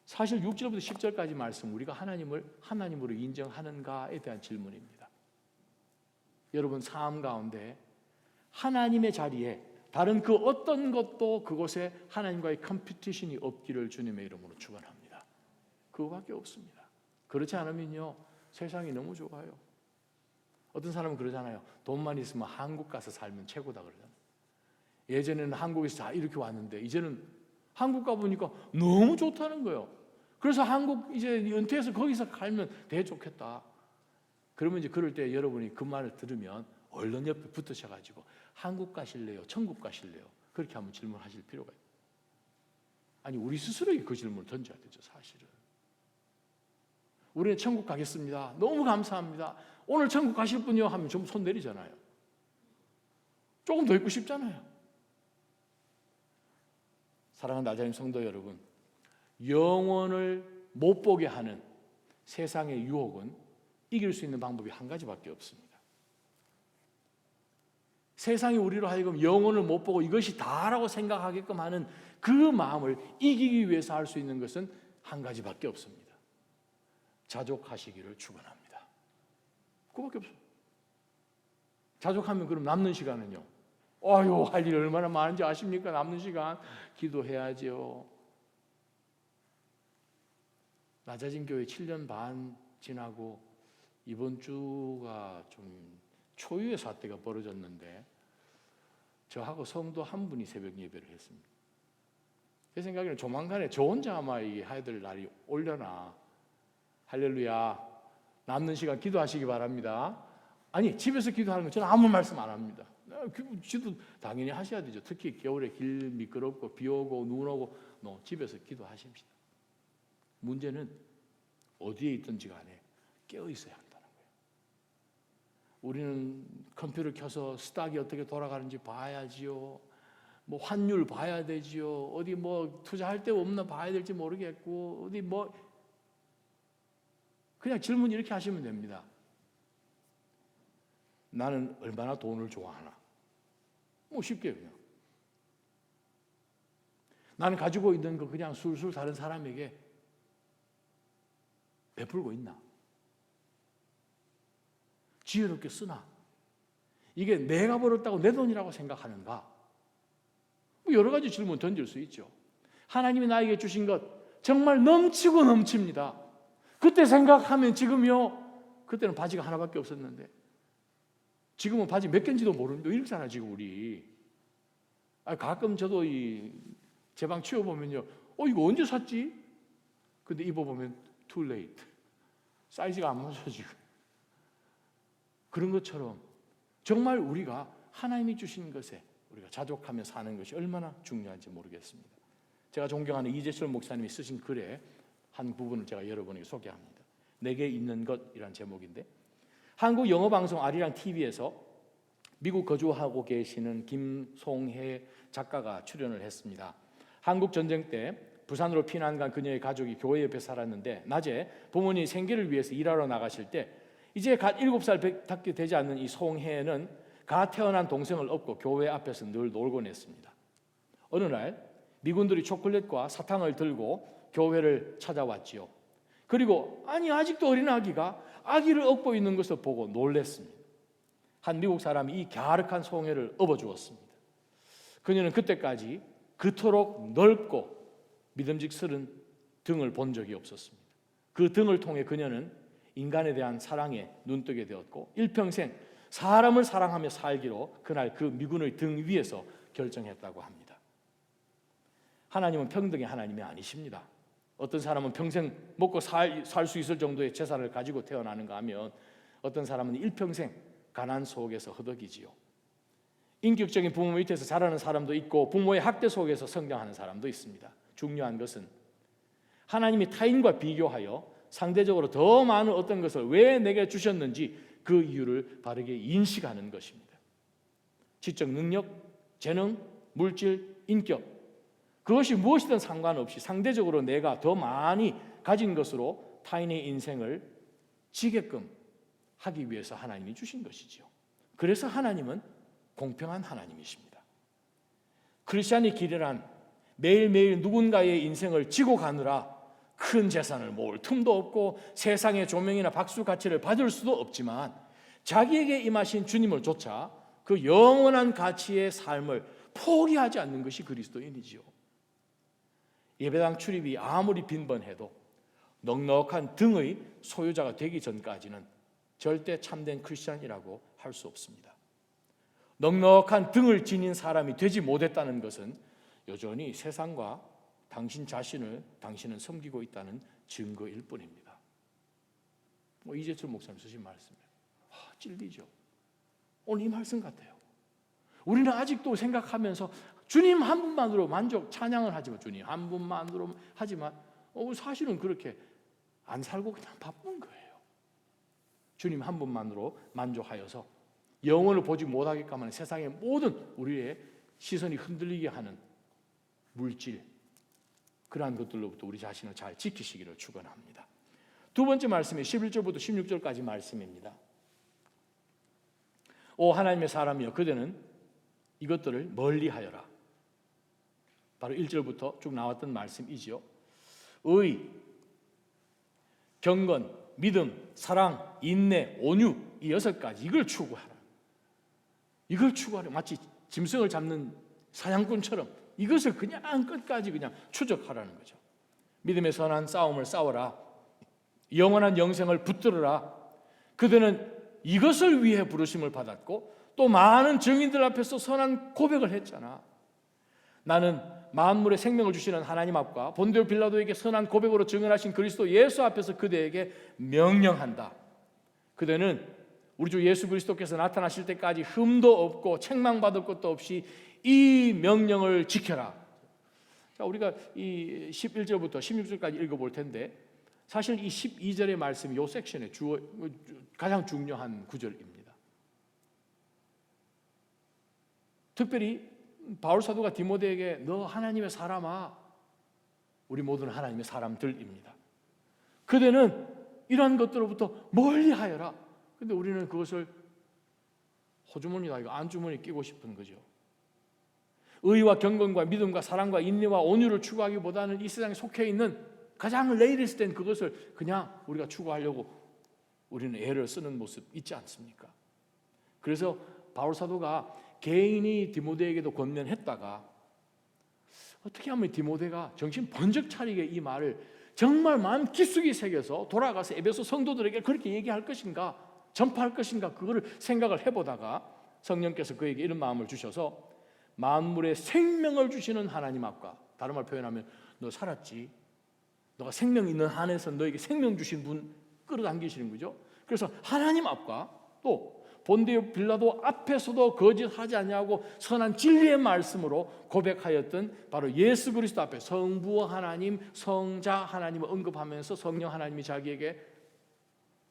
S1: 사실 6절부터 10절까지 말씀 우리가 하나님을 하나님으로 인정하는가에 대한 질문입니다. 여러분 삶 가운데 하나님의 자리에 다른 그 어떤 것도 그곳에 하나님과의 컴피티션이 없기를 주님의 이름으로 축원합니다. 그거밖에 없습니다. 그렇지 않으면요 세상이 너무 좋아요. 어떤 사람은 그러잖아요. 돈만 있으면 한국 가서 살면 최고다 그러잖아요. 예전에는 한국에서 다 이렇게 왔는데 이제는 한국 가보니까 너무 좋다는 거예요. 그래서 한국 이제 은퇴해서 거기서 살면 되게 좋겠다. 그러면 이제 그럴 때 여러분이 그 말을 들으면 얼른 옆에 붙으셔가지고 한국 가실래요? 천국 가실래요? 그렇게 한번 질문하실 필요가 있어요. 아니 우리 스스로에게 그 질문을 던져야 되죠. 사실은 우리는 천국 가겠습니다. 너무 감사합니다. 오늘 천국 가실 분이요 하면 좀 손 내리잖아요. 조금 더 있고 싶잖아요. 사랑하는 나자님 성도 여러분, 영원을 못 보게 하는 세상의 유혹은 이길 수 있는 방법이 한 가지밖에 없습니다. 세상이 우리로 하여금 영혼을 못 보고 이것이 다라고 생각하게끔 하는 그 마음을 이기기 위해서 할 수 있는 것은 한 가지밖에 없습니다. 자족하시기를 축원합니다. 그거밖에 없어요. 자족하면 그럼 남는 시간은요? 아유 할 일 얼마나 많은지 아십니까? 남는 시간 기도해야죠. 낮아진 교회 7년 반 지나고 이번 주가 좀 초유의 사태가 벌어졌는데 저하고 성도 한 분이 새벽 예배를 했습니다. 제 생각에는 조만간에 저 혼자 아마 해야 될 날이 올려나. 할렐루야. 남는 시간 기도하시기 바랍니다. 아니 집에서 기도하는 건 저는 아무 말씀 안 합니다. 기도 당연히 하셔야 되죠. 특히 겨울에 길 미끄럽고 비 오고 눈 오고 집에서 기도하십시다. 문제는 어디에 있든지 간에 깨어 있어야 한다는 거예요. 우리는 컴퓨터 켜서 스탁이 어떻게 돌아가는지 봐야지요. 뭐 환율 봐야 되지요. 어디 뭐 투자할 데 없나 봐야 될지 모르겠고 어디 뭐 그냥 질문 이렇게 하시면 됩니다. 나는 얼마나 돈을 좋아하나? 뭐 쉽게 그냥. 나는 가지고 있는 거 그냥 술술 다른 사람에게 베풀고 있나? 지혜롭게 쓰나? 이게 내가 벌었다고 내 돈이라고 생각하는가? 뭐 여러 가지 질문 던질 수 있죠. 하나님이 나에게 주신 것 정말 넘치고 넘칩니다. 그때 생각하면 지금요, 그때는 바지가 하나밖에 없었는데 지금은 바지 몇 개인지도 모르는데 이렇잖아 지금 우리. 가끔 저도 제 방 치워보면요, 이거 언제 샀지? 근데 입어보면 too late. 사이즈가 안 맞아 지금. 그런 것처럼 정말 우리가 하나님이 주신 것에 우리가 자족하며 사는 것이 얼마나 중요한지 모르겠습니다. 제가 존경하는 이재철 목사님이 쓰신 글의 한 부분을 제가 여러분에게 소개합니다. 내게 있는 것이란 제목인데, 한국 영어방송 아리랑 TV에서 미국 거주하고 계시는 김송혜 작가가 출연을 했습니다. 한국 전쟁 때 부산으로 피난 간 그녀의 가족이 교회 옆에 살았는데 낮에 부모님이 생계를 위해서 일하러 나가실 때 이제 갓 7살밖에 되지 않는 이 송혜는 갓 태어난 동생을 업고 교회 앞에서 늘 놀곤 했습니다. 어느 날 미군들이 초콜릿과 사탕을 들고 교회를 찾아왔지요. 그리고 아직도 어린 아기가 아기를 업고 있는 것을 보고 놀랐습니다. 한 미국 사람이 이 갸륵한 송혜를 업어주었습니다. 그녀는 그때까지 그토록 넓고 믿음직스런 등을 본 적이 없었습니다. 그 등을 통해 그녀는 인간에 대한 사랑에 눈뜨게 되었고 일평생 사람을 사랑하며 살기로 그날 그 미군의 등 위에서 결정했다고 합니다. 하나님은 평등의 하나님이 아니십니다. 어떤 사람은 평생 먹고 살 수 있을 정도의 재산을 가지고 태어나는가 하면 어떤 사람은 일평생 가난 속에서 허덕이지요. 인격적인 부모 밑에서 자라는 사람도 있고 부모의 학대 속에서 성장하는 사람도 있습니다. 중요한 것은 하나님이 타인과 비교하여 상대적으로 더 많은 어떤 것을 왜 내게 주셨는지 그 이유를 바르게 인식하는 것입니다. 지적 능력, 재능, 물질, 인격, 그것이 무엇이든 상관없이 상대적으로 내가 더 많이 가진 것으로 타인의 인생을 지게끔 하기 위해서 하나님이 주신 것이지요. 그래서 하나님은 공평한 하나님이십니다. 크리스찬의 길이란 매일매일 누군가의 인생을 지고 가느라 큰 재산을 모을 틈도 없고 세상의 조명이나 박수 가치를 받을 수도 없지만 자기에게 임하신 주님을 쫓아 그 영원한 가치의 삶을 포기하지 않는 것이 그리스도인이지요. 예배당 출입이 아무리 빈번해도 넉넉한 등의 소유자가 되기 전까지는 절대 참된 크리스찬이라고 할 수 없습니다. 넉넉한 등을 지닌 사람이 되지 못했다는 것은 여전히 세상과 당신 자신을 당신은 섬기고 있다는 증거일 뿐입니다. 이재철 목사님 쓰신 말씀이에요. 찔리죠. 오늘 이 말씀 같아요. 우리는 아직도 생각하면서 주님 한 분만으로 만족, 찬양을 하지만 주님 한 분만으로 하지만 사실은 그렇게 안 살고 그냥 바쁜 거예요. 주님 한 분만으로 만족하여서 영혼을 보지 못하게끔 하는 세상의 모든 우리의 시선이 흔들리게 하는 물질, 그러한 것들로부터 우리 자신을 잘 지키시기를 축원합니다. 두 번째 말씀이 11절부터 16절까지 말씀입니다. 오 하나님의 사람이여 그대는 이것들을 멀리하여라. 바로 1절부터 쭉 나왔던 말씀이지요. 의, 경건, 믿음, 사랑, 인내, 온유 이 6가지 이걸 추구하라. 이걸 추구하라. 마치 짐승을 잡는 사냥꾼처럼 이것을 그냥 끝까지 그냥 추적하라는 거죠. 믿음의 선한 싸움을 싸워라. 영원한 영생을 붙들어라. 그들은 이것을 위해 부르심을 받았고 또 많은 증인들 앞에서 선한 고백을 했잖아. 나는 만물의 생명을 주시는 하나님 앞과 본디오 빌라도에게 선한 고백으로 증언하신 그리스도 예수 앞에서 그대에게 명령한다. 그대는 우리 주 예수 그리스도께서 나타나실 때까지 흠도 없고 책망받을 것도 없이 이 명령을 지켜라. 자, 우리가 이 11절부터 16절까지 읽어볼 텐데 사실 이 12절의 말씀이 이 섹션의 가장 중요한 구절입니다. 특별히 바울 사도가 디모데에게 너 하나님의 사람아, 우리 모두는 하나님의 사람들입니다. 그대는 이러한 것들로부터 멀리하여라. 근데 우리는 그것을 호주머니다 이거 안주머니 끼고 싶은 거죠. 의와 경건과 믿음과 사랑과 인내와 온유를 추구하기보다는 이 세상에 속해 있는 가장 레이리스 된 그것을 그냥 우리가 추구하려고 우리는 애를 쓰는 모습 있지 않습니까? 그래서 바울 사도가 개인이 디모데에게도 권면했다가 어떻게 하면 디모데가 정신 번쩍 차리게 이 말을 정말 마음 깊숙이 새겨서 돌아가서 에베소 성도들에게 그렇게 얘기할 것인가, 전파할 것인가, 그거를 생각을 해보다가 성령께서 그에게 이런 마음을 주셔서 만물의 생명을 주시는 하나님 앞과, 다른 말 표현하면 너 살았지, 너가 생명 있는 한에서 너에게 생명 주신 분 끌어당기시는 거죠. 그래서 하나님 앞과 또 본디오 빌라도 앞에서도 거짓하지 아니하고 선한 진리의 말씀으로 고백하였던 바로 예수 그리스도 앞에 성부 하나님, 성자 하나님을 언급하면서 성령 하나님이 자기에게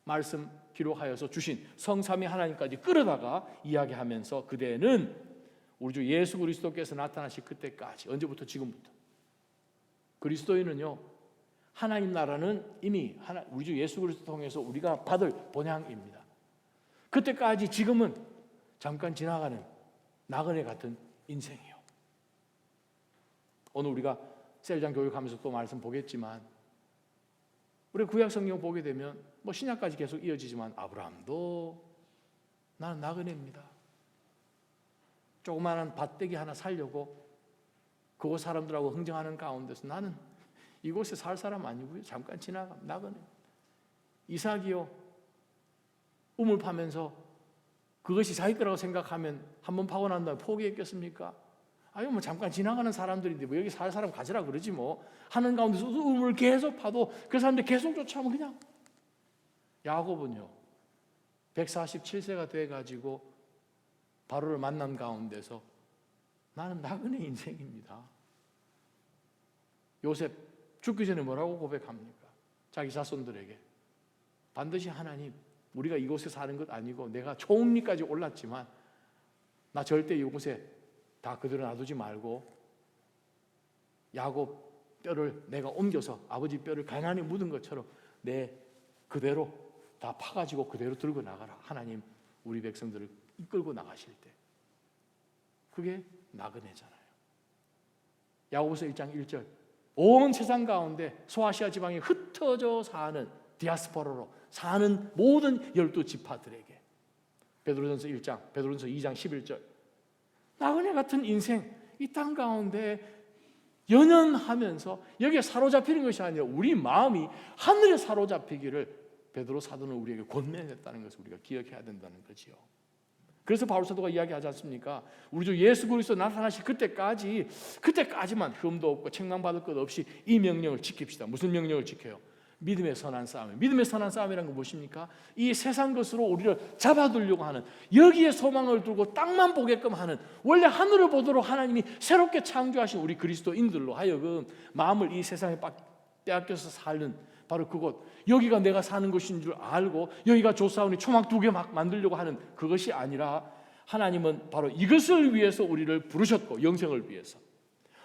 S1: 말씀 기록하여서 주신 성삼위 하나님까지 끌어다가 이야기하면서 그대는 우리 주 예수 그리스도께서 나타나실 그때까지, 언제부터? 지금부터. 그리스도인은요, 하나님 나라는 이미 우리 주 예수 그리스도 통해서 우리가 받을 본향입니다. 그때까지 지금은 잠깐 지나가는 나그네 같은 인생이요. 오늘 우리가 셀장 교육하면서 또 말씀 보겠지만 우리 구약 성경 보게 되면 신약까지 계속 이어지지만 아브라함도 나는 나그네입니다. 조그마한 밭대기 하나 살려고 그곳 사람들하고 흥정하는 가운데서 나는 이곳에 살 사람 아니고요. 잠깐 지나가, 나그네. 이삭이요, 우물 파면서 그것이 자기 거라고 생각하면 한번 파고 난 다음에 포기했겠습니까? 아니 뭐 잠깐 지나가는 사람들인데 뭐 여기 살 사람 가지라 그러지 뭐 하는 가운데서 우물 계속 파도 그 사람들 계속 쫓아오면 그냥. 야곱은요 147세가 돼가지고 바로를 만난 가운데서 나는 나그네 인생입니다. 요셉 죽기 전에 뭐라고 고백합니까? 자기 자손들에게 반드시 하나님 우리가 이곳에 사는 것 아니고 내가 총리까지 올랐지만 나 절대 이곳에 다 그대로 놔두지 말고 야곱 뼈를 내가 옮겨서 아버지 뼈를 가난히 묻은 것처럼 내 그대로 다 파가지고 그대로 들고 나가라. 하나님 우리 백성들을 이끌고 나가실 때 그게 나그네잖아요. 야고보서 1장 1절 온 세상 가운데 소아시아 지방에 흩어져 사는 디아스포라로 사는 모든 12지파들에게 베드로전서 1장, 베드로전서 2장 11절 나그네 같은 인생 이 땅 가운데 연연하면서 여기에 사로잡히는 것이 아니라 우리 마음이 하늘에 사로잡히기를 베드로 사도는 우리에게 권면했다는 것을 우리가 기억해야 된다는 거지요. 그래서 바울 사도가 이야기하지 않습니까? 우리 주 예수 그리스도 나타나실 그때까지만 흠도 없고 책망받을 것 없이 이 명령을 지킵시다. 무슨 명령을 지켜요? 믿음의 선한 싸움. 믿음의 선한 싸움이라는 건 무엇입니까? 이 세상 것으로 우리를 잡아두려고 하는 여기에 소망을 두고 땅만 보게끔 하는 원래 하늘을 보도록 하나님이 새롭게 창조하신 우리 그리스도인들로 하여금 마음을 이 세상에 빼앗겨서 사는 바로 그곳 여기가 내가 사는 곳인 줄 알고 여기가 조사오니 초막 2개 막 만들려고 하는 그것이 아니라 하나님은 바로 이것을 위해서 우리를 부르셨고 영생을 위해서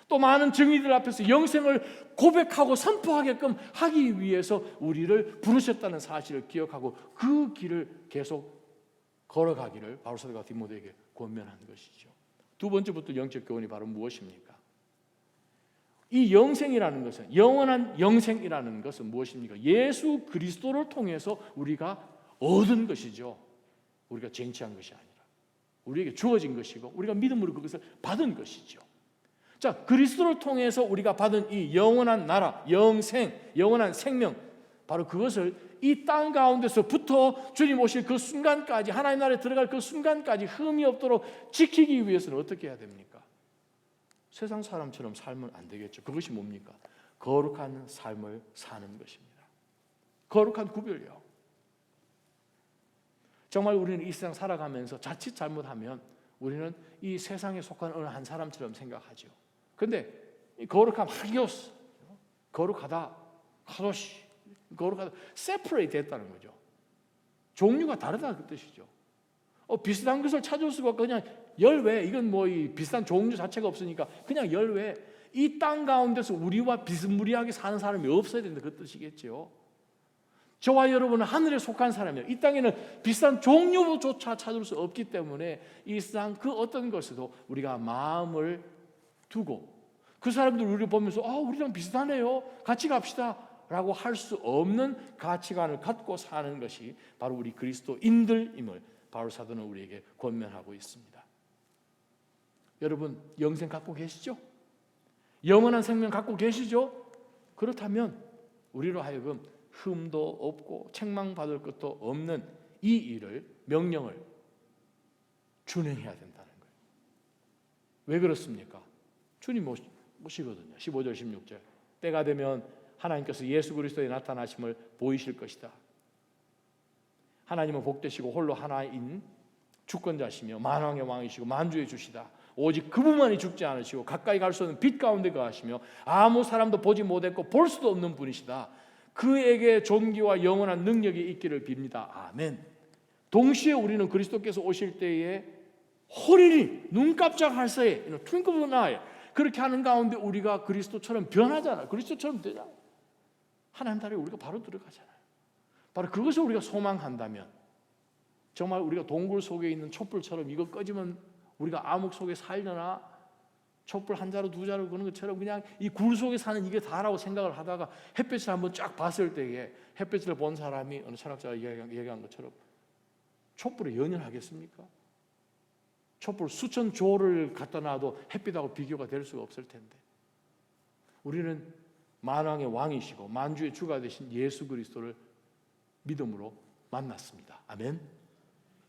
S1: 또 많은 증인들 앞에서 영생을 고백하고 선포하게끔 하기 위해서 우리를 부르셨다는 사실을 기억하고 그 길을 계속 걸어가기를 바울 사도가 디모데에게 권면하는 것이죠. 두 번째부터 영적 교훈이 바로 무엇입니까? 이 영생이라는 것은 영원한 영생이라는 것은 무엇입니까? 예수 그리스도를 통해서 우리가 얻은 것이죠. 우리가 쟁취한 것이 아니라 우리에게 주어진 것이고 우리가 믿음으로 그것을 받은 것이죠. 자, 그리스도를 통해서 우리가 받은 이 영원한 나라, 영생, 영원한 생명 바로 그것을 이 땅 가운데서부터 주님 오실 그 순간까지 하나님 나라에 들어갈 그 순간까지 흠이 없도록 지키기 위해서는 어떻게 해야 됩니까? 세상 사람처럼 살면 안 되겠죠. 그것이 뭡니까? 거룩한 삶을 사는 것입니다. 거룩한 구별이요. 정말 우리는 이 세상 살아가면서 자칫 잘못하면 우리는 이 세상에 속한 어느 한 사람처럼 생각하죠. 근데 거룩함 하기오스, 거룩하다, 카도시, 거룩하다, 세퍼레이트 됐다는 거죠. 종류가 다르다 그 뜻이죠. 비슷한 것을 찾을 수가 없고 그냥 열외 이건 뭐 이 비슷한 종류 자체가 없으니까 그냥 열외 이 땅 가운데서 우리와 비스무리하게 사는 사람이 없어야 된다 그 뜻이겠죠. 저와 여러분은 하늘에 속한 사람이에요. 이 땅에는 비슷한 종류조차 찾을 수 없기 때문에 이 세상 그 어떤 것에도 우리가 마음을 두고 그 사람들 우리를 보면서 우리랑 비슷하네요. 같이 갑시다 라고 할 수 없는 가치관을 갖고 사는 것이 바로 우리 그리스도인들임을 바울 사도는 우리에게 권면하고 있습니다. 여러분 영생 갖고 계시죠? 영원한 생명 갖고 계시죠? 그렇다면 우리로 하여금 흠도 없고 책망받을 것도 없는 이 일을 명령을 준행해야 된다는 거예요. 왜 그렇습니까? 주님 오시거든요. 15절 16절 때가 되면 하나님께서 예수 그리스도의 나타나심을 보이실 것이다. 하나님은 복되시고 홀로 하나인 주권자시며 만왕의 왕이시고 만주의 주시다. 오직 그분만이 죽지 않으시고 가까이 갈 수 없는 빛 가운데 거하시며 아무 사람도 보지 못했고 볼 수도 없는 분이시다. 그에게 존귀와 영원한 능력이 있기를 빕니다. 아멘. 동시에 우리는 그리스도께서 오실 때에 호리리 눈 깜짝할 새에 twinkle of an eye 그렇게 하는 가운데 우리가 그리스도처럼 변하잖아요. 그리스도처럼 되잖아요. 하나님 나라에 우리가 바로 들어가잖아요. 바로 그것을 우리가 소망한다면 정말 우리가 동굴 속에 있는 촛불처럼 이거 꺼지면 우리가 암흑 속에 살려나 촛불 한 자루 두 자루 그런 것처럼 그냥 이 굴 속에 사는 이게 다라고 생각을 하다가 햇볕을 한번 쫙 봤을 때에 햇볕을 본 사람이 어느 철학자가 얘기한 것처럼 촛불에 연연하겠습니까? 촛불 수천 조를 갖다 놔도 햇빛하고 비교가 될 수가 없을 텐데 우리는 만왕의 왕이시고 만주의 주가 되신 예수 그리스도를 믿음으로 만났습니다. 아멘.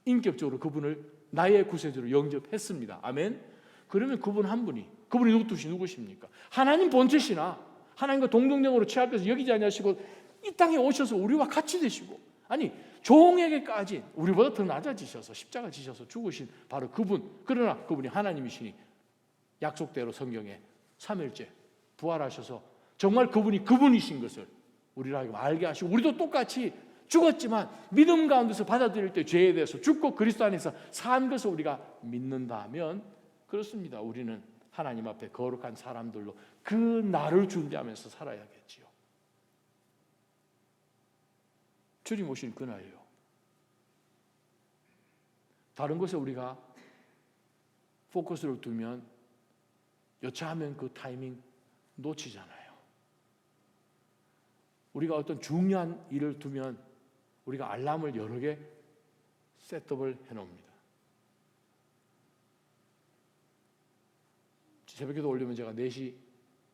S1: 인격적으로 그분을 나의 구세주로 영접했습니다. 아멘. 그러면 그분 한 분이, 그분이 누구십니까? 하나님 본체시나 하나님과 동등령으로 취합해서 여기지 아니하시고 이 땅에 오셔서 우리와 같이 되시고, 아니 종에게까지 우리보다 더 낮아지셔서 십자가 지셔서 죽으신 바로 그분. 그러나 그분이 하나님이시니 약속대로 성경에 3일째 부활하셔서 정말 그분이 그분이신 것을 우리를 알게 하시고, 우리도 똑같이 죽었지만 믿음 가운데서 받아들일 때 죄에 대해서 죽고 그리스도 안에서 산 것을 우리가 믿는다면, 그렇습니다. 우리는 하나님 앞에 거룩한 사람들로 그 날을 준비하면서 살아야겠지요. 주님 오신 그날이요. 다른 것에 우리가 포커스를 두면 여차하면 그 타이밍 놓치잖아요. 우리가 어떤 중요한 일을 두면 우리가 알람을 여러 개 셋업을 해놓습니다. 새벽에도 올리면 제가 4시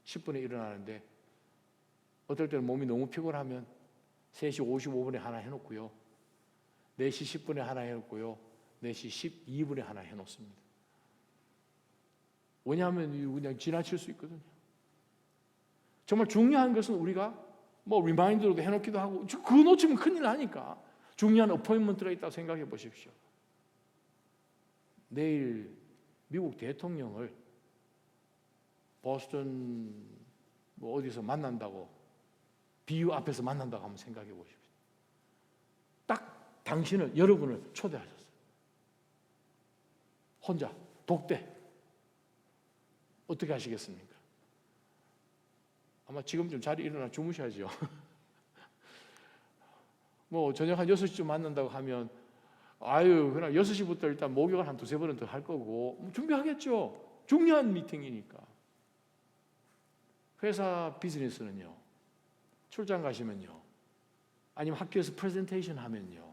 S1: 10분에 일어나는데, 어떨 때는 몸이 너무 피곤하면 3시 55분에 하나 해놓고요, 4시 10분에 하나 해놓고요, 4시 12분에 하나 해놓습니다. 왜냐하면 그냥 지나칠 수 있거든요. 정말 중요한 것은 우리가 뭐 리마인더로도 해놓기도 하고, 그거 놓치면 큰일 나니까 중요한 어포인먼트가 있다고 생각해 보십시오. 내일 미국 대통령을 보스턴 뭐 어디서 만난다고, 비유 앞에서 만난다고 한번 생각해 보십시오. 딱 당신을, 여러분을 초대하셨어요. 혼자 독대. 어떻게 하시겠습니까? 아마 지금쯤 자리 일어나 주무셔야죠. 뭐 저녁 한 6시쯤 만난다고 하면 그냥 6시부터 일단 목욕을 한 2-3번은 더 할 거고 준비하겠죠. 중요한 미팅이니까. 회사 비즈니스는요, 출장 가시면요, 아니면 학교에서 프레젠테이션 하면요,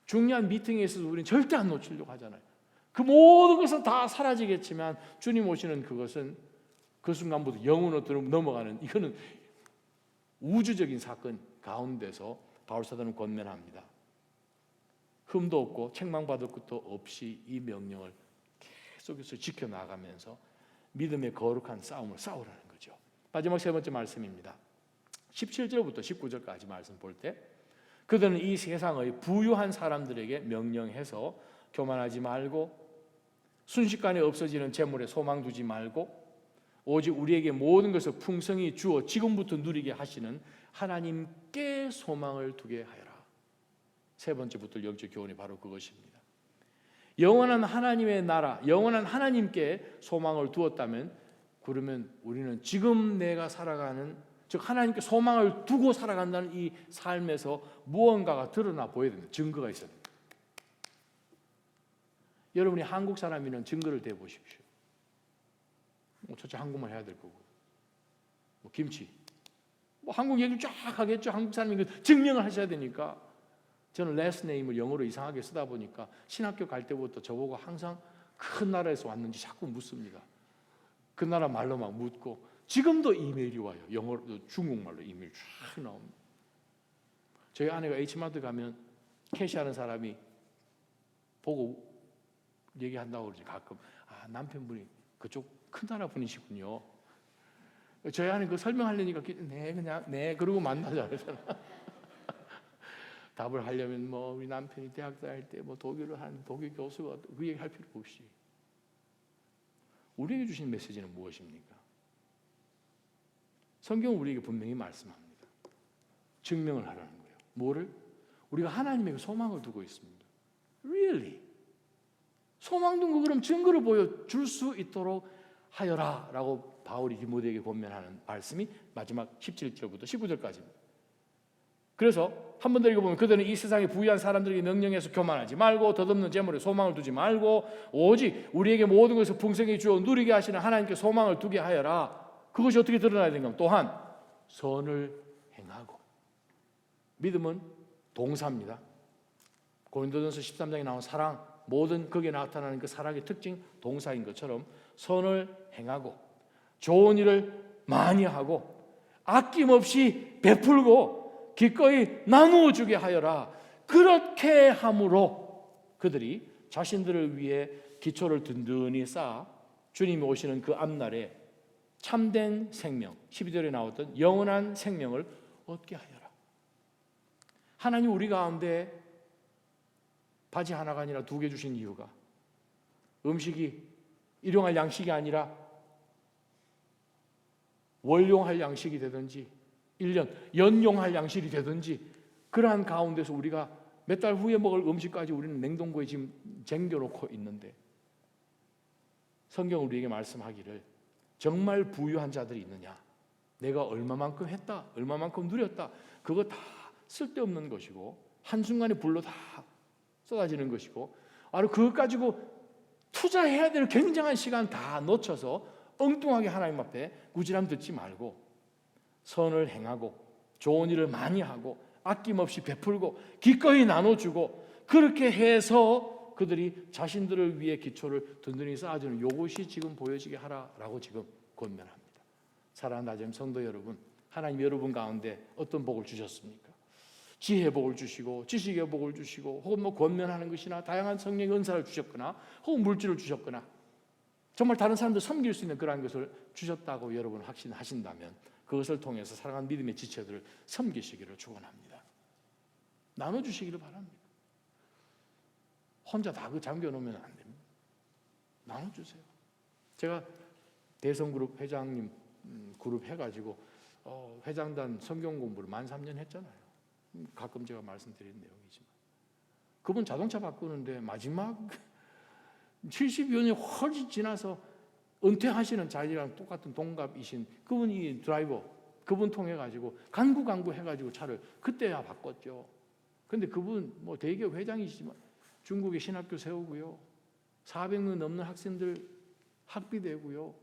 S1: 중요한 미팅에 있어서 우리는 절대 안 놓치려고 하잖아요. 그 모든 것은 다 사라지겠지만 주님 오시는 그것은 그 순간부터 영원으로 넘어가는, 이거는 우주적인 사건 가운데서 바울사도는 권면합니다. 흠도 없고 책망받을 것도 없이 이 명령을 계속해서 지켜나가면서 믿음의 거룩한 싸움을 싸우라는 거죠. 마지막 3번째 말씀입니다. 17절부터 19절까지 말씀 볼 때, 그들은 이 세상의 부유한 사람들에게 명령해서 교만하지 말고 순식간에 없어지는 재물에 소망 두지 말고 오직 우리에게 모든 것을 풍성히 주어 지금부터 누리게 하시는 하나님께 소망을 두게 하여라. 3번째부터 영적 교훈이 바로 그것입니다. 영원한 하나님의 나라, 영원한 하나님께 소망을 두었다면, 그러면 우리는 지금 내가 살아가는, 즉 하나님께 소망을 두고 살아간다는 이 삶에서 무언가가 드러나 보여야 됩니다. 증거가 있어야 됩니다. 여러분이 한국 사람이면 증거를 대보십시오. 첫째 한국말 해야 될 거고, 김치, 한국 얘기를 쫙 하겠죠. 한국 사람이 증명을 하셔야 되니까. 저는 last name을 영어로 이상하게 쓰다 보니까 신학교 갈 때부터 저보고 항상 큰 나라에서 왔는지 자꾸 묻습니다. 그 나라 말로 막 묻고, 지금도 이메일이 와요. 영어로, 중국말로 이메일 쫙 나옵니다. 저희 아내가 H마트 가면 캐시하는 사람이 보고 얘기한다고 그러지. 가끔 남편분이 그쪽 큰 나라 분이시군요. 저희 아내 그 설명하려니까 네 그러고 만나자 그러잖아. 답을 하려면 우리 남편이 대학 다닐 때 독일을 하는 독일 교수가 그 얘기 할 필요 없이, 우리에게 주신 메시지는 무엇입니까? 성경은 우리에게 분명히 말씀합니다. 증명을 하라는 거예요. 뭐를? 우리가 하나님에게 소망을 두고 있습니다. Really? 소망 둔 거 그럼 증거를 보여줄 수 있도록 하여라 라고 바울이 디모데에게 권면하는 말씀이 마지막 17절부터 19절까지입니다. 그래서 한 번 더 읽어보면, 그들은 이 세상에 부유한 사람들에게 명령해서 교만하지 말고 덧없는 재물에 소망을 두지 말고 오직 우리에게 모든 것을 풍성히 주어 누리게 하시는 하나님께 소망을 두게 하여라. 그것이 어떻게 드러나야 되는가? 또한 선을 행하고. 믿음은 동사입니다. 고린도전서 13장에 나온 사랑, 모든 거기에 나타나는 그 사랑의 특징 동사인 것처럼 선을 행하고 좋은 일을 많이 하고 아낌없이 베풀고 기꺼이 나누어 주게 하여라. 그렇게 함으로 그들이 자신들을 위해 기초를 든든히 쌓아 주님이 오시는 그 앞날에 참된 생명, 12절에 나왔던 영원한 생명을 얻게 하여라. 하나님 우리 가운데 바지 하나가 아니라 2개 주신 이유가 음식이 일용할 양식이 아니라 월용할 양식이 되든지 1년 연용할 양식이 되든지 그러한 가운데서 우리가 몇 달 후에 먹을 음식까지 우리는 냉동고에 지금 쟁겨놓고 있는데 성경은 우리에게 말씀하기를 정말 부유한 자들이 있느냐, 내가 얼마만큼 했다, 얼마만큼 누렸다, 그거 다 쓸데없는 것이고 한순간에 불로 다 쏟아지는 것이고 그것 가지고 투자해야 될 굉장한 시간 다 놓쳐서 엉뚱하게 하나님 앞에 꾸지람 듣지 말고 선을 행하고 좋은 일을 많이 하고 아낌없이 베풀고 기꺼이 나눠주고 그렇게 해서 그들이 자신들을 위해 기초를 든든히 쌓아주는 이것이 지금 보여지게 하라라고 지금 권면합니다. 사랑하는 나잼 성도 여러분, 하나님 여러분 가운데 어떤 복을 주셨습니까? 지혜의 복을 주시고 지식의 복을 주시고 혹은 권면하는 것이나 다양한 성령의 은사를 주셨거나 혹은 물질을 주셨거나 정말 다른 사람들 섬길 수 있는 그러한 것을 주셨다고 여러분 확신하신다면 그것을 통해서 사랑하는 믿음의 지체들을 섬기시기를 축원합니다. 나눠주시기를 바랍니다. 혼자 다 그 잠겨놓으면 안 됩니다. 나눠주세요. 제가 대성그룹 회장님 그룹 해가지고 회장단 성경 공부를 13,000년 했잖아요. 가끔 제가 말씀드리는 내용이지만 그분 자동차 바꾸는데 마지막 70여 년이 훨씬 지나서 은퇴하시는 자기랑 똑같은 동갑이신 그분이 드라이버 그분 통해 가지고 간구 해가지고 차를 그때야 바꿨죠. 근데 그분 대기업 회장이시지만 중국에 신학교 세우고요, 400명 넘는 학생들 학비되고요,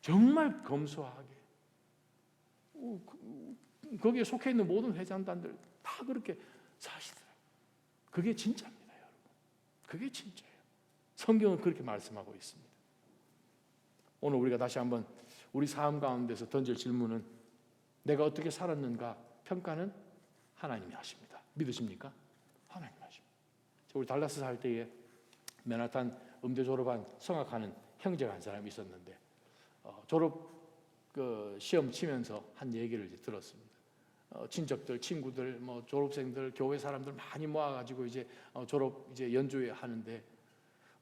S1: 정말 검소하게 거기에 속해 있는 모든 회장단들 다 그렇게 사시더라고요. 그게 진짜입니다, 여러분. 그게 진짜예요. 성경은 그렇게 말씀하고 있습니다. 오늘 우리가 다시 한번 우리 삶 가운데서 던질 질문은 내가 어떻게 살았는가 평가는 하나님이 하십니다. 믿으십니까? 하나님이 하십니다. 우리 달라스 살 때에 맨하탄 음대 졸업한 성악하는 형제가 한 사람이 있었는데 졸업 시험 치면서 한 얘기를 이제 들었습니다. 친척들, 친구들, 졸업생들, 교회 사람들 많이 모아가지고 이제 졸업 이제 연주회 하는데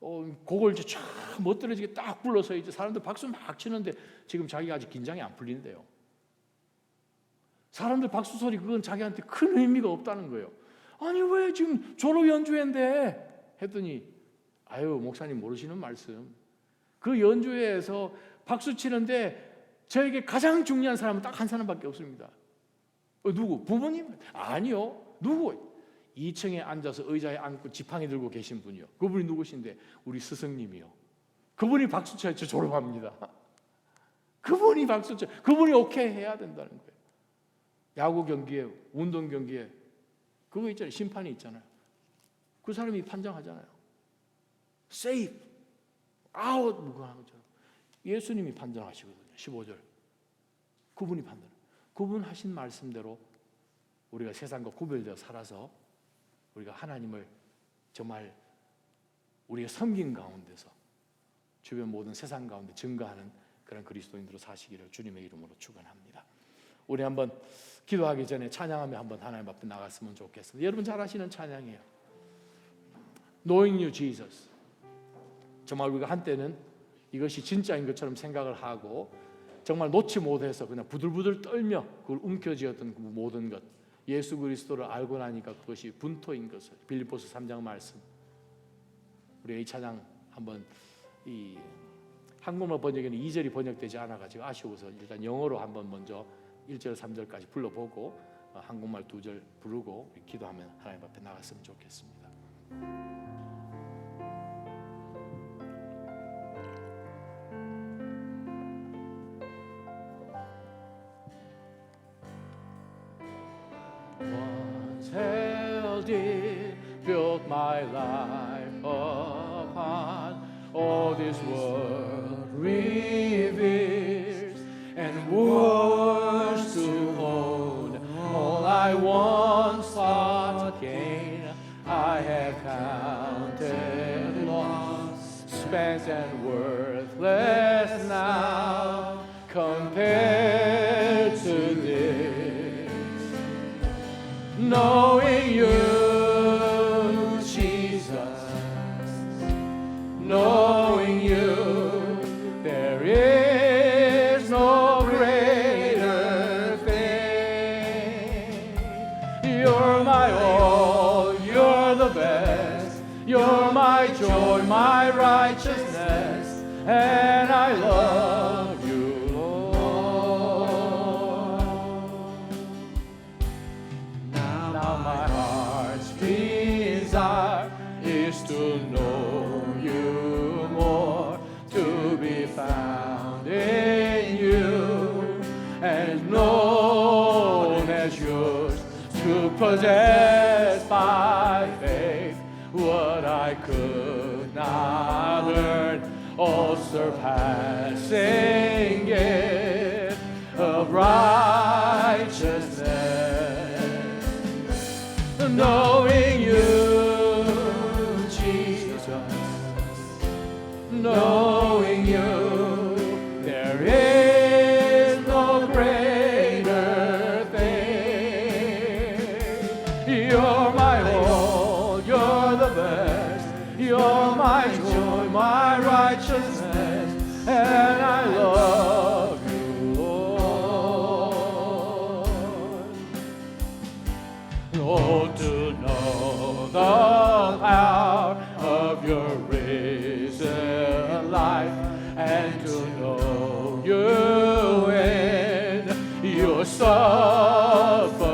S1: 곡을 이제 쫙 멋들어지게 딱 불러서 이제 사람들 박수 막 치는데 지금 자기가 아직 긴장이 안 풀리는데요. 사람들 박수 소리 그건 자기한테 큰 의미가 없다는 거예요. 아니 왜 지금 졸업 연주회인데 했더니 목사님 모르시는 말씀. 그 연주회에서 박수 치는데 저에게 가장 중요한 사람은 딱 한 사람밖에 없습니다. 누구? 부모님? 아니요. 누구? 2층에 앉아서 의자에 앉고 지팡이 들고 계신 분이요. 그분이 누구신데? 우리 스승님이요. 그분이 박수 쳐야 저 졸업합니다. 그분이 박수 쳐. 그분이 오케이 해야 된다는 거예요. 야구 경기에, 운동 경기에 그거 있잖아요. 심판이 있잖아요. 그 사람이 판정하잖아요. 세이프, 아웃 무관한 것처럼 예수님이 판정하시거든요. 15절. 그분이 판단. 그분 하신 말씀대로 우리가 세상과 구별되어 살아서 우리가 하나님을 정말 우리가 섬긴 가운데서 주변 모든 세상 가운데 증거하는 그런 그리스도인으로 사시기를 주님의 이름으로 축원합니다. 우리 한번 기도하기 전에 찬양하며 한번 하나님 앞에 나갔으면 좋겠습니다. 여러분 잘 아시는 찬양이에요. Knowing You Jesus. 정말 우리가 한때는 이것이 진짜인 것처럼 생각을 하고 정말 놓지 못해서 그냥 부들부들 떨며 그걸 움켜쥐었던 그 모든 것, 예수 그리스도를 알고 나니까 그것이 분토인 것을 빌립보서 3장 말씀. 우리 이 찬양 한번 이 한국말 번역에는 2절이 번역되지 않아가지고 아쉬워서 일단 영어로 한번 먼저 1절 3절까지 불러보고 한국말 2절 부르고 기도하면 하나님 앞에 나갔으면 좋겠습니다. Once hell did build my life upon all this world reveres and words to own all I once thought gain I have found expense and worthless now compared to this. Knowing you, Jesus, knowing you, there is no greater thing. You're my all, you're the best, you're my joy, my righteousness, and I love you, Lord. Now my heart's desire is to know you more, to be found in you, and known as yours, to possess by faith what I could not earn, all surpassing gift of righteousness. Knowing you, Jesus, knowing you, there is no greater thing. You're my all, you're the best, you're my joy, my righteousness, and I love you, Lord. Oh, to know the power of your risen life, and to know you in your sufferings,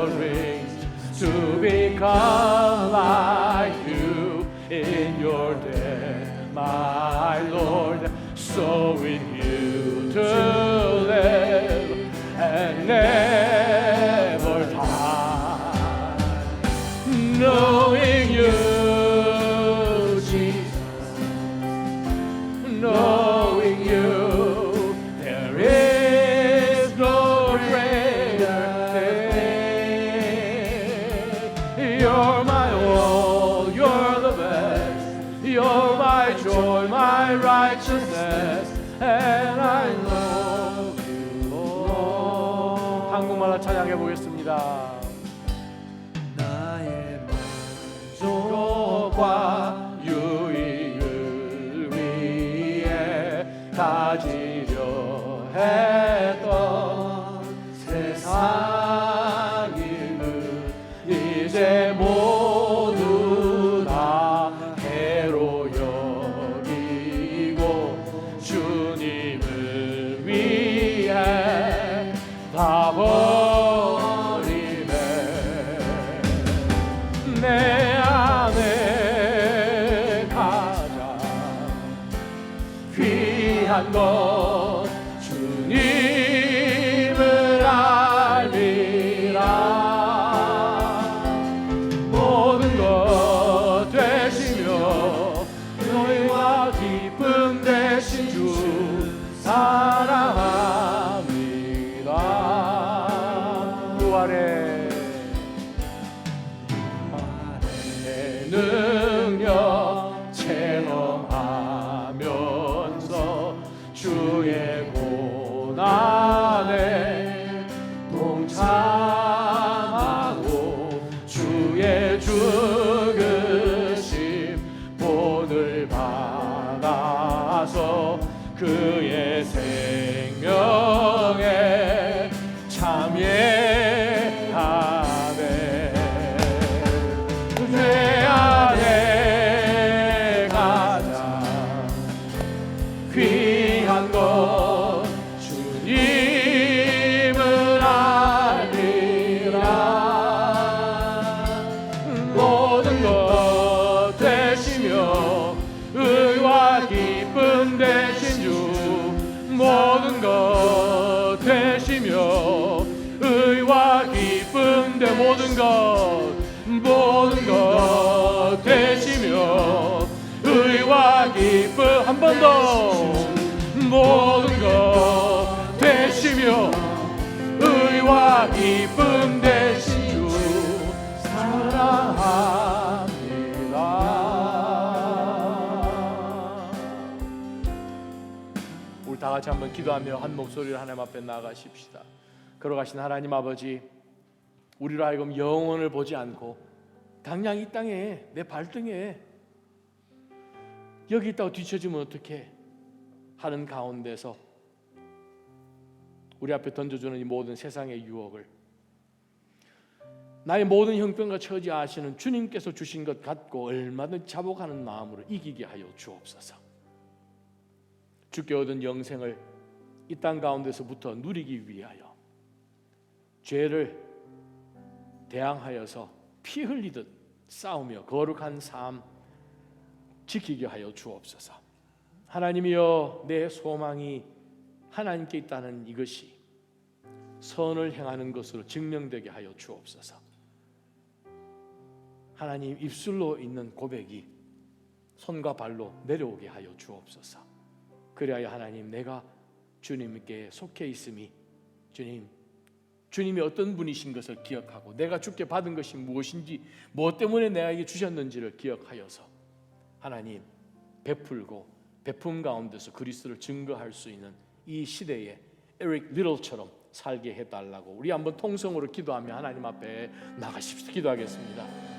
S1: to become like you in your death, my Lord, so in you to live and never die. Knowing you, Jesus, knowing you, there is no greater thing. You're my all, you're the best, you're my joy, my righteousness, and I love you, Lord. 한국말로 찬양해 보겠습니다. 나의 만족과 유익을 위해 가지려 했던 세상 일은 이제 모두 다 해로 여기고 주님을 위해 다 버리네. 내 안에 가장 귀한 것 주님을 알리라. 모든 것 되시며 너희와 기쁨 되신 주 사랑합니다. 부활의 능력 체험하면서 주의 고난에 동참하고 주의 죽으심 본을 받아서 그의 생명에 참여하네. 내 안에 가장 귀한 것 주님을 알리라. 모든 것 되시며 의와 기쁨 되신 주, 모든 것 되시며 의와 기쁨 되 모든 것 되시며 의와 기쁨 한 번 더 모든 것 되시며 의와 기쁨 되신 주 사랑합니다. 같이 한번 기도하며 한 목소리로 하나님 앞에 나아가십시다. 걸어가신 하나님 아버지, 우리로 하여금 영원을 보지 않고 당장 이 땅에 내 발등에 여기 있다고 뒤처지면 어떡해 하는 가운데서 우리 앞에 던져주는 이 모든 세상의 유혹을 나의 모든 형편과 처지 아시는 주님께서 주신 것 갖고 얼마든지 자복하는 마음으로 이기게 하여 주옵소서. 주께 얻은 영생을 이 땅 가운데서부터 누리기 위하여 죄를 대항하여서 피 흘리듯 싸우며 거룩한 삶 지키게 하여 주옵소서. 하나님이여, 내 소망이 하나님께 있다는 이것이 선을 행하는 것으로 증명되게 하여 주옵소서. 하나님, 입술로 있는 고백이 손과 발로 내려오게 하여 주옵소서. 그리하여 하나님, 내가 주님께 속해 있음이 주님이 어떤 분이신 것을 기억하고 내가 주께 받은 것이 무엇인지 무엇 때문에 내게 주셨는지를 기억하여서 하나님, 베풀고 베품 가운데서 그리스도를 증거할 수 있는 이 시대에 에릭 리틀처럼 살게 해달라고 우리 한번 통성으로 기도하며 하나님 앞에 나가십시다. 기도하겠습니다.